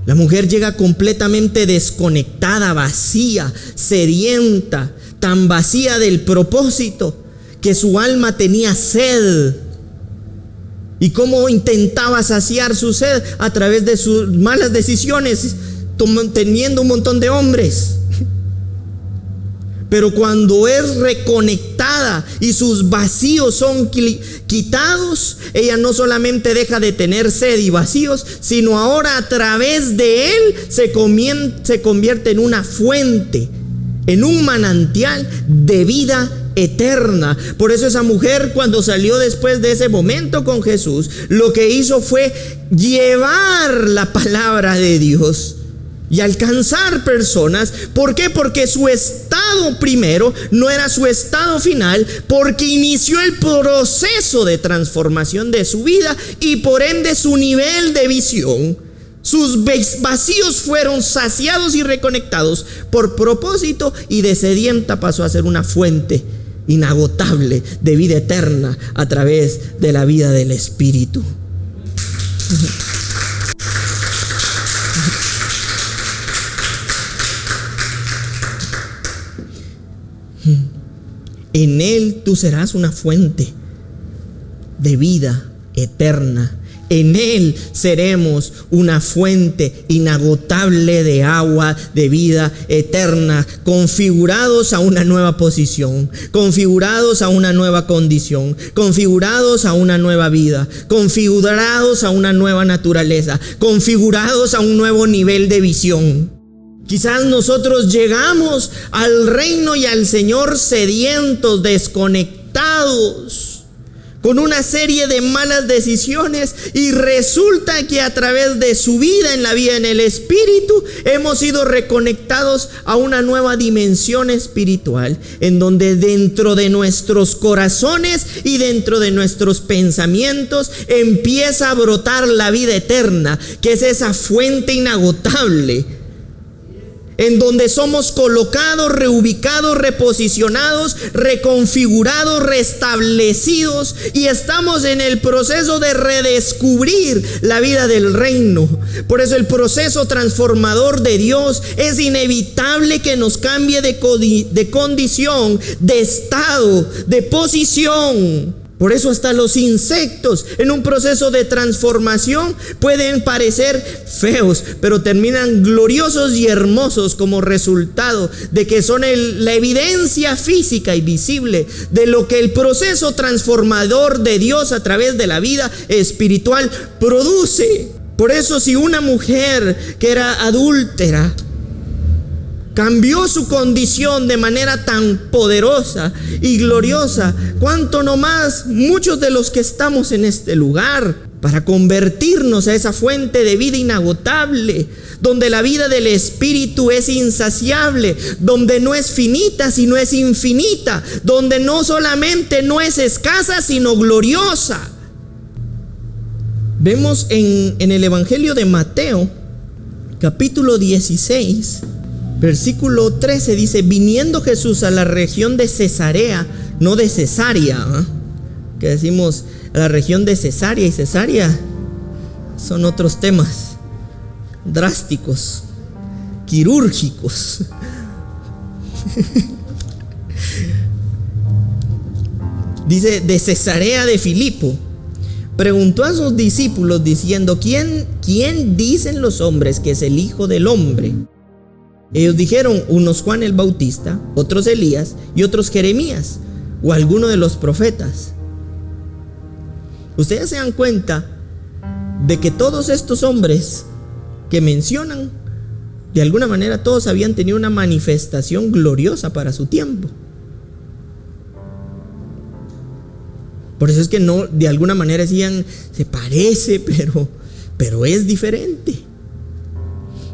La mujer llega completamente desconectada, vacía, sedienta, tan vacía del propósito que su alma tenía sed. ¿Y cómo intentaba saciar su sed? A través de sus malas decisiones, teniendo un montón de hombres. Pero cuando es reconectada y sus vacíos son quitados, ella no solamente deja de tener sed y vacíos, sino ahora a través de él se convierte en una fuente, en un manantial de vida eterna. Por eso esa mujer, cuando salió después de ese momento con Jesús, lo que hizo fue llevar la palabra de Dios y alcanzar personas. ¿Por qué? Porque su estado primero no era su estado final, porque inició el proceso de transformación de su vida y por ende su nivel de visión. Sus vacíos fueron saciados y reconectados por propósito, y de sedienta pasó a ser una fuente inagotable de vida eterna a través de la vida del Espíritu. En él tú serás una fuente de vida eterna. En él seremos una fuente inagotable de agua de vida eterna, configurados a una nueva posición, configurados a una nueva condición, configurados a una nueva vida, configurados a una nueva naturaleza, configurados a un nuevo nivel de visión. Quizás nosotros llegamos al reino y al Señor sedientos, desconectados, con una serie de malas decisiones, y resulta que a través de su vida en la vida en el Espíritu hemos sido reconectados a una nueva dimensión espiritual, en donde dentro de nuestros corazones y dentro de nuestros pensamientos empieza a brotar la vida eterna, que es esa fuente inagotable, en donde somos colocados, reubicados, reposicionados, reconfigurados, restablecidos, y estamos en el proceso de redescubrir la vida del reino. Por eso el proceso transformador de Dios es inevitable que nos cambie de condición, de estado, de posición. Por eso hasta los insectos en un proceso de transformación pueden parecer feos, pero terminan gloriosos y hermosos como resultado de que son la evidencia física y visible de lo que el proceso transformador de Dios a través de la vida espiritual produce. Por eso si una mujer que era adúltera cambió su condición de manera tan poderosa y gloriosa, cuánto no más muchos de los que estamos en este lugar, para convertirnos a esa fuente de vida inagotable, donde la vida del Espíritu es insaciable, donde no es finita sino es infinita, donde no solamente no es escasa sino gloriosa. Vemos en el Evangelio de Mateo, capítulo 16, versículo 13, dice: viniendo Jesús a la región de Cesarea, no de Cesarea, que decimos a la región de Cesarea, y Cesarea son otros temas drásticos, quirúrgicos. Dice: de Cesarea de Filipo, preguntó a sus discípulos diciendo: ¿Quién dicen los hombres que es el Hijo del Hombre? Ellos dijeron: unos Juan el Bautista, otros Elías y otros Jeremías o alguno de los profetas. Ustedes se dan cuenta de que todos estos hombres que mencionan, de alguna manera todos habían tenido una manifestación gloriosa para su tiempo. Por eso es que no, de alguna manera decían, se parece, pero es diferente.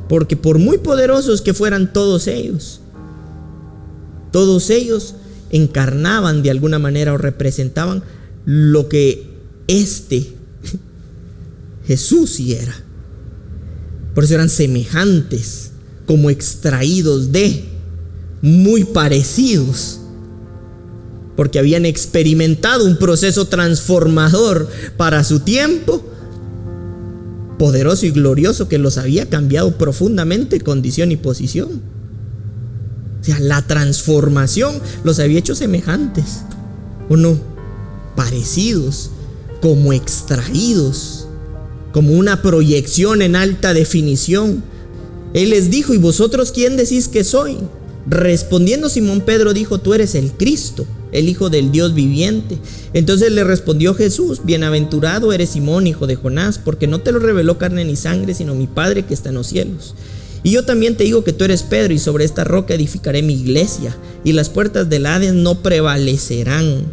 Porque por muy poderosos que fueran todos ellos encarnaban de alguna manera o representaban lo que Jesús sí era. Por eso eran semejantes, como extraídos de, muy parecidos, porque habían experimentado un proceso transformador para su tiempo, poderoso y glorioso, que los había cambiado profundamente condición y posición. O sea, la transformación los había hecho semejantes, o no, parecidos, como extraídos, como una proyección en alta definición. Él les dijo: ¿y vosotros quién decís que soy? Respondiendo Simón Pedro dijo: tú eres el Cristo, el Hijo del Dios viviente. Entonces le respondió Jesús: bienaventurado eres Simón, hijo de Jonás, porque no te lo reveló carne ni sangre, sino mi Padre que está en los cielos. Y yo también te digo que tú eres Pedro, y sobre esta roca edificaré mi iglesia, y las puertas del Hades no prevalecerán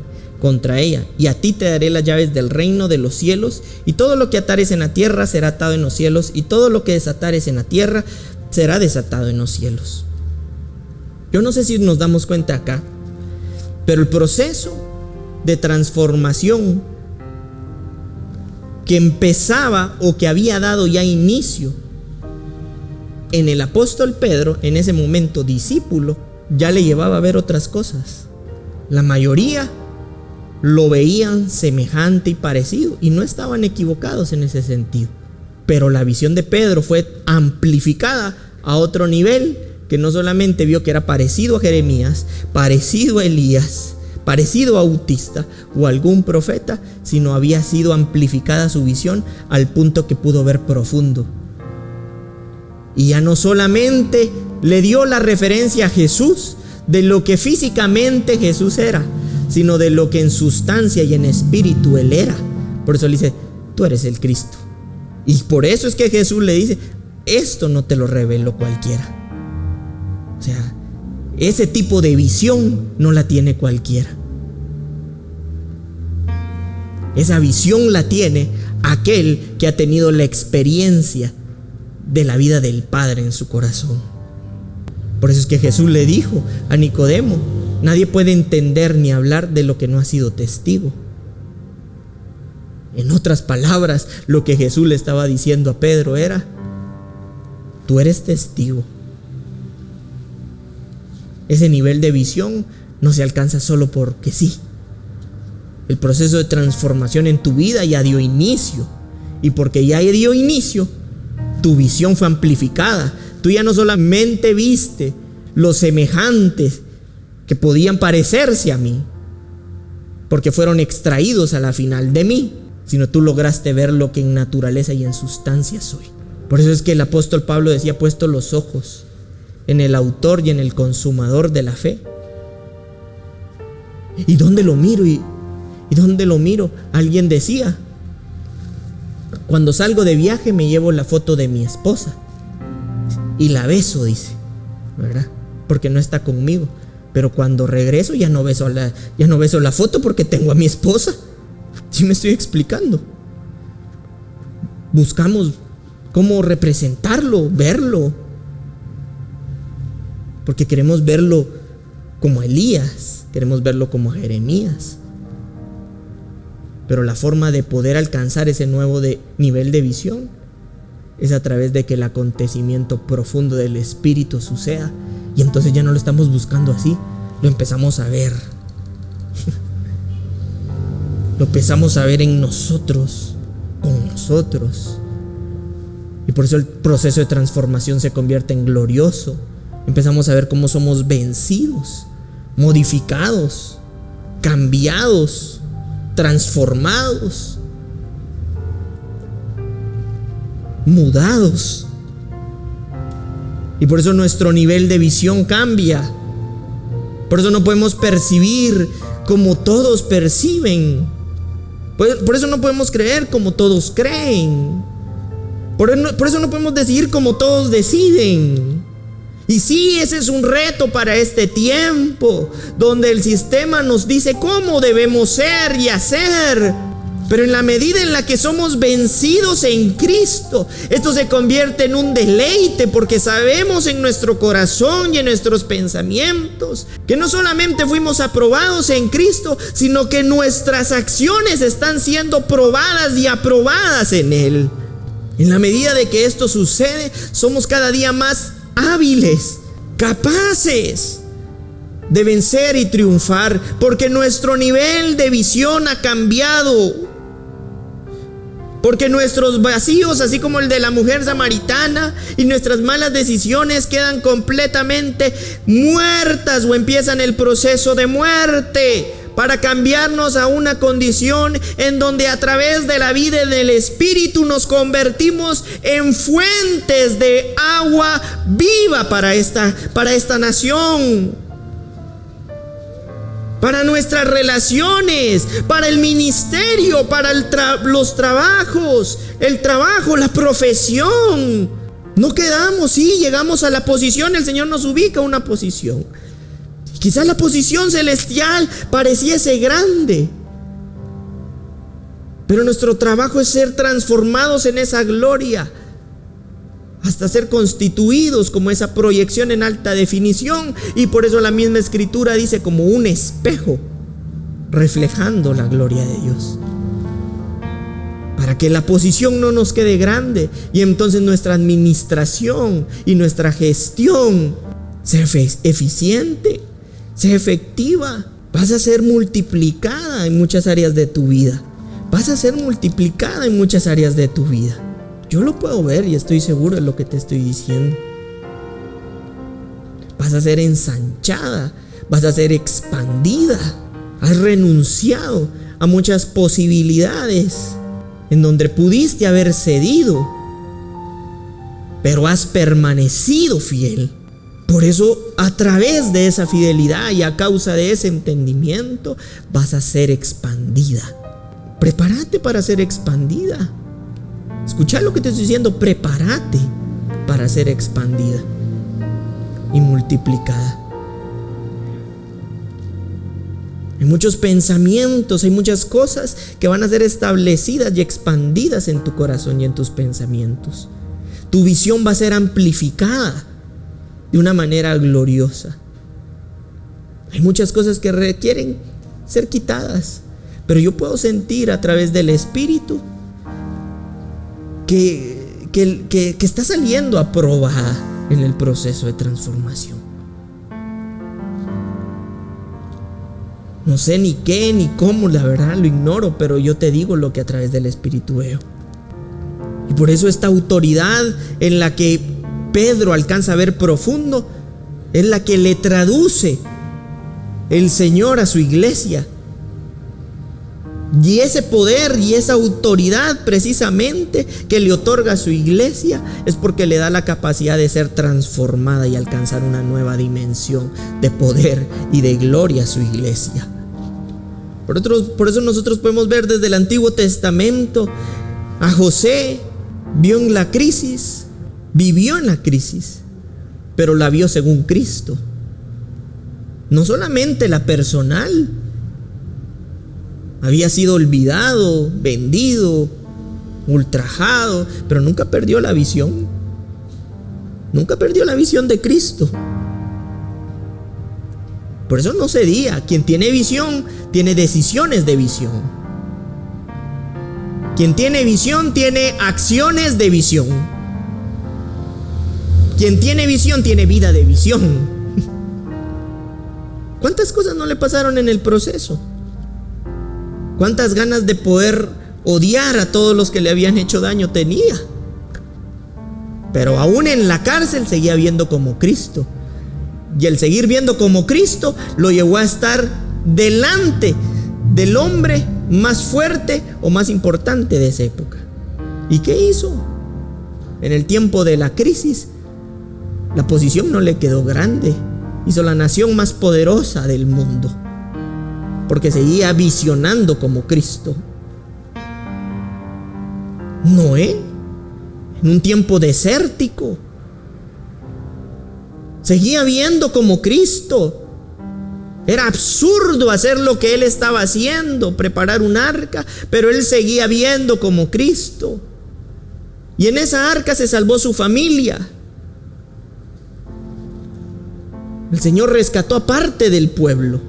contra ella. Y a ti te daré las llaves del reino de los cielos, y todo lo que atares en la tierra será atado en los cielos, y todo lo que desatares en la tierra será desatado en los cielos. Yo no sé si nos damos cuenta acá, pero el proceso de transformación que empezaba o que había dado ya inicio en el apóstol Pedro, en ese momento discípulo, ya le llevaba a ver otras cosas. La mayoría lo veían semejante y parecido, y no estaban equivocados en ese sentido. Pero la visión de Pedro fue amplificada a otro nivel, que no solamente vio que era parecido a Jeremías, parecido a Elías, parecido a Bautista o algún profeta, sino había sido amplificada su visión al punto que pudo ver profundo. Y ya no solamente le dio la referencia a Jesús de lo que físicamente Jesús era, sino de lo que en sustancia y en espíritu Él era. Por eso le dice: tú eres el Cristo. Y por eso es que Jesús le dice: esto no te lo reveló cualquiera. O sea, ese tipo de visión no la tiene cualquiera. Esa visión la tiene aquel que ha tenido la experiencia de la vida del Padre en su corazón. Por eso es que Jesús le dijo a Nicodemo: nadie puede entender ni hablar de lo que no ha sido testigo. En otras palabras, lo que Jesús le estaba diciendo a Pedro era: tú eres testigo. Ese nivel de visión no se alcanza solo porque sí. El proceso de transformación en tu vida ya dio inicio. Y porque ya dio inicio, tu visión fue amplificada. Tú ya no solamente viste los semejantes que podían parecerse a mí, porque fueron extraídos a la final de mí, sino tú lograste ver lo que en naturaleza y en sustancia soy. Por eso es que el apóstol Pablo decía: puesto los ojos en el autor y en el consumador de la fe. ¿Y dónde lo miro? ¿Y dónde lo miro? Alguien decía: cuando salgo de viaje me llevo la foto de mi esposa y la beso, dice, ¿verdad? Porque no está conmigo. Pero cuando regreso ya no beso la foto porque tengo a mi esposa. ¿Sí me estoy explicando? Buscamos cómo representarlo, verlo, porque queremos verlo como Elías, queremos verlo como Jeremías. Pero la forma de poder alcanzar ese nuevo nivel de visión es a través de que el acontecimiento profundo del Espíritu suceda. Y entonces ya no lo estamos buscando así, lo empezamos a ver. Lo empezamos a ver en nosotros, con nosotros. Y por eso el proceso de transformación se convierte en glorioso. Empezamos a ver cómo somos vencidos, modificados, cambiados, transformados, mudados. Y por eso nuestro nivel de visión cambia. Por eso no podemos percibir como todos perciben. Por eso no podemos creer como todos creen. Por eso no podemos decidir como todos deciden. Y sí, ese es un reto para este tiempo, donde el sistema nos dice cómo debemos ser y hacer. Pero en la medida en la que somos vencidos en Cristo, esto se convierte en un deleite, porque sabemos en nuestro corazón y en nuestros pensamientos que no solamente fuimos aprobados en Cristo, sino que nuestras acciones están siendo probadas y aprobadas en Él. En la medida de que esto sucede, somos cada día más hábiles, capaces de vencer y triunfar, porque nuestro nivel de visión ha cambiado. Porque nuestros vacíos, así como el de la mujer samaritana, y nuestras malas decisiones quedan completamente muertas o empiezan el proceso de muerte, para cambiarnos a una condición en donde a través de la vida del Espíritu nos convertimos en fuentes de agua viva para esta nación, para nuestras relaciones, para el ministerio, para los trabajos, el trabajo, la profesión. No quedamos, sí, llegamos a la posición, el Señor nos ubica a una posición. Quizás la posición celestial pareciese grande, pero nuestro trabajo es ser transformados en esa gloria, hasta ser constituidos como esa proyección en alta definición. Y por eso la misma Escritura dice: como un espejo reflejando la gloria de Dios, para que la posición no nos quede grande y entonces nuestra administración y nuestra gestión sea eficiente, sea efectiva. Vas a ser multiplicada en muchas áreas de tu vida. Vas a ser multiplicada en muchas áreas de tu vida. Yo lo puedo ver y estoy seguro de lo que te estoy diciendo. Vas a ser ensanchada, vas a ser expandida. Has renunciado a muchas posibilidades en donde pudiste haber cedido, pero has permanecido fiel. Por eso, a través de esa fidelidad y a causa de ese entendimiento, vas a ser expandida. Prepárate para ser expandida. Escucha lo que te estoy diciendo: prepárate para ser expandida y multiplicada. Hay muchos pensamientos, hay muchas cosas que van a ser establecidas y expandidas en tu corazón y en tus pensamientos. Tu visión va a ser amplificada de una manera gloriosa. Hay muchas cosas que requieren ser quitadas, pero yo puedo sentir a través del Espíritu que está saliendo aprobada en el proceso de transformación. No sé ni qué ni cómo, la verdad lo ignoro, pero yo te digo lo que a través del Espíritu veo. Y por eso esta autoridad en la que Pedro alcanza a ver profundo es la que le traduce el Señor a su iglesia. Y ese poder y esa autoridad precisamente que le otorga a su iglesia es porque le da la capacidad de ser transformada y alcanzar una nueva dimensión de poder y de gloria a su iglesia. Por eso nosotros podemos ver desde el Antiguo Testamento a José. Vio en la crisis, vivió en la crisis, pero la vio según Cristo. No solamente la personal. Había sido olvidado, vendido, ultrajado, pero nunca perdió la visión. Nunca perdió la visión de Cristo. Por eso no cedía. Quien tiene visión, tiene decisiones de visión. Quien tiene visión, tiene acciones de visión. Quien tiene visión, tiene vida de visión. ¿Cuántas cosas no le pasaron en el proceso? ¿Cuántas ganas de poder odiar a todos los que le habían hecho daño tenía? Pero aún en la cárcel seguía viendo como Cristo. Y el seguir viendo como Cristo lo llevó a estar delante del hombre más fuerte o más importante de esa época. ¿Y qué hizo? En el tiempo de la crisis, la posición no le quedó grande. Hizo la nación más poderosa del mundo, porque seguía visionando como Cristo. Noé, en un tiempo desértico, seguía viendo como Cristo. Era absurdo hacer lo que él estaba haciendo, preparar un arca, pero él seguía viendo como Cristo. Y en esa arca se salvó su familia. El Señor rescató a parte del pueblo.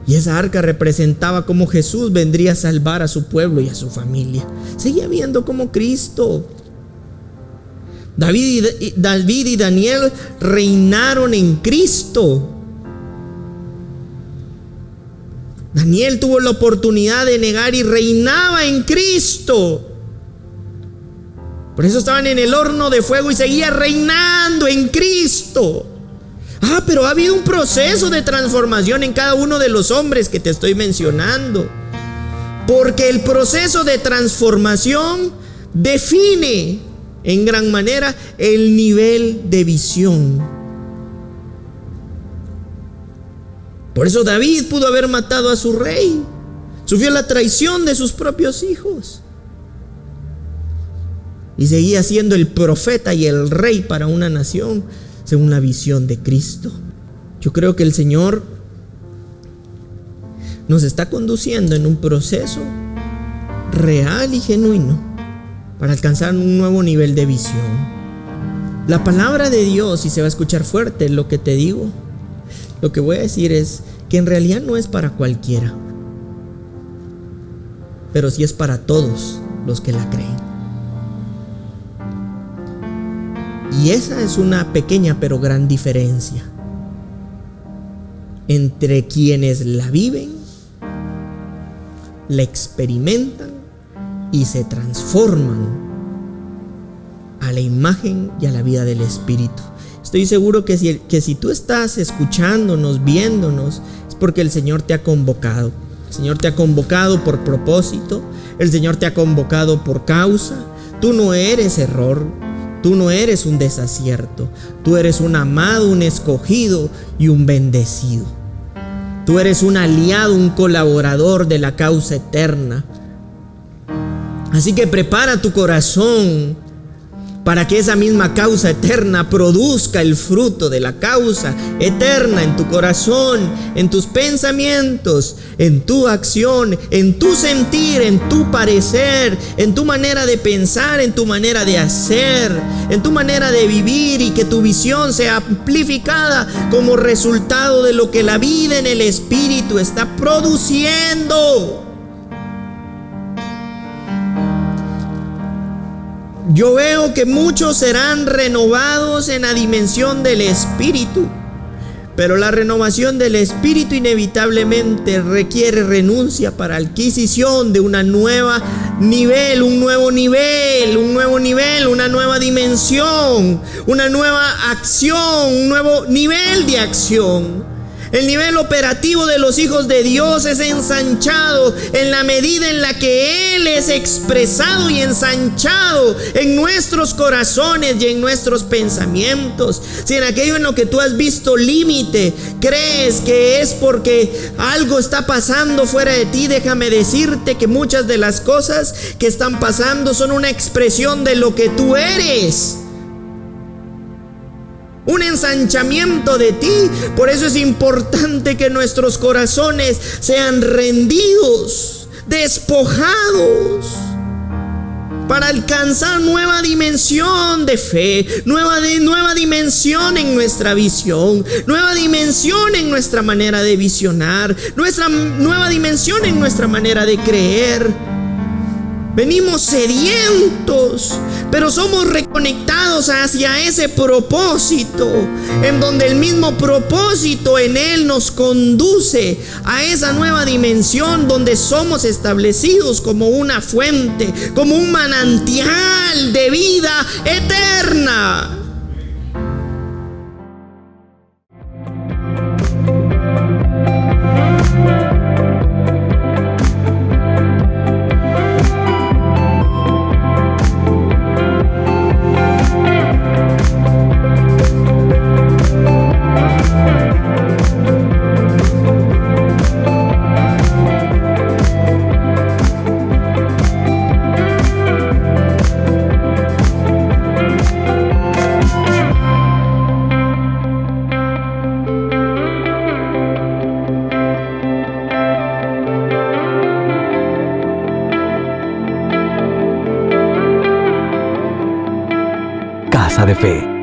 Y esa arca representaba cómo Jesús vendría a salvar a su pueblo y a su familia. Seguía viendo como Cristo. David y Daniel reinaron en Cristo. Daniel tuvo la oportunidad de negar y reinaba en Cristo. Por eso estaban en el horno de fuego y seguía reinando en Cristo. Pero ha habido un proceso de transformación en cada uno de los hombres que te estoy mencionando. Porque el proceso de transformación define en gran manera el nivel de visión. Por eso David pudo haber matado a su rey. Sufrió la traición de sus propios hijos. Y seguía siendo el profeta y el rey para una nación según la visión de Cristo. Yo creo que el Señor nos está conduciendo en un proceso real y genuino para alcanzar un nuevo nivel de visión. La palabra de Dios, y se va a escuchar fuerte lo que te digo, lo que voy a decir es que en realidad no es para cualquiera, pero sí es para todos los que la creen. Y esa es una pequeña pero gran diferencia entre quienes la viven, la experimentan y se transforman a la imagen y a la vida del Espíritu. Estoy seguro que si tú estás escuchándonos, viéndonos, es porque el Señor te ha convocado. El Señor te ha convocado por propósito. El Señor te ha convocado por causa. Tú no eres error. Tú no eres un desacierto. Tú eres un amado, un escogido y un bendecido. Tú eres un aliado, un colaborador de la causa eterna. Así que prepara tu corazón para que esa misma causa eterna produzca el fruto de la causa eterna en tu corazón, en tus pensamientos, en tu acción, en tu sentir, en tu parecer, en tu manera de pensar, en tu manera de hacer, en tu manera de vivir, y que tu visión sea amplificada como resultado de lo que la vida en el Espíritu está produciendo. Yo veo que muchos serán renovados en la dimensión del Espíritu, pero la renovación del Espíritu inevitablemente requiere renuncia para adquisición de un nuevo nivel, una nueva dimensión, una nueva acción, un nuevo nivel de acción. El nivel operativo de los hijos de Dios es ensanchado en la medida en la que Él es expresado y ensanchado en nuestros corazones y en nuestros pensamientos. Si en aquello en lo que tú has visto límite crees que es porque algo está pasando fuera de ti, déjame decirte que muchas de las cosas que están pasando son una expresión de lo que tú eres. Un ensanchamiento de ti. Por eso es importante que nuestros corazones sean rendidos, despojados, para alcanzar nueva dimensión de fe, nueva dimensión en nuestra visión, nueva dimensión en nuestra manera de visionar, nueva dimensión en nuestra manera de creer. Venimos sedientos, pero somos reconectados hacia ese propósito, en donde el mismo propósito en Él nos conduce a esa nueva dimensión donde somos establecidos como una fuente, como un manantial de vida eterna. Casa de Fe.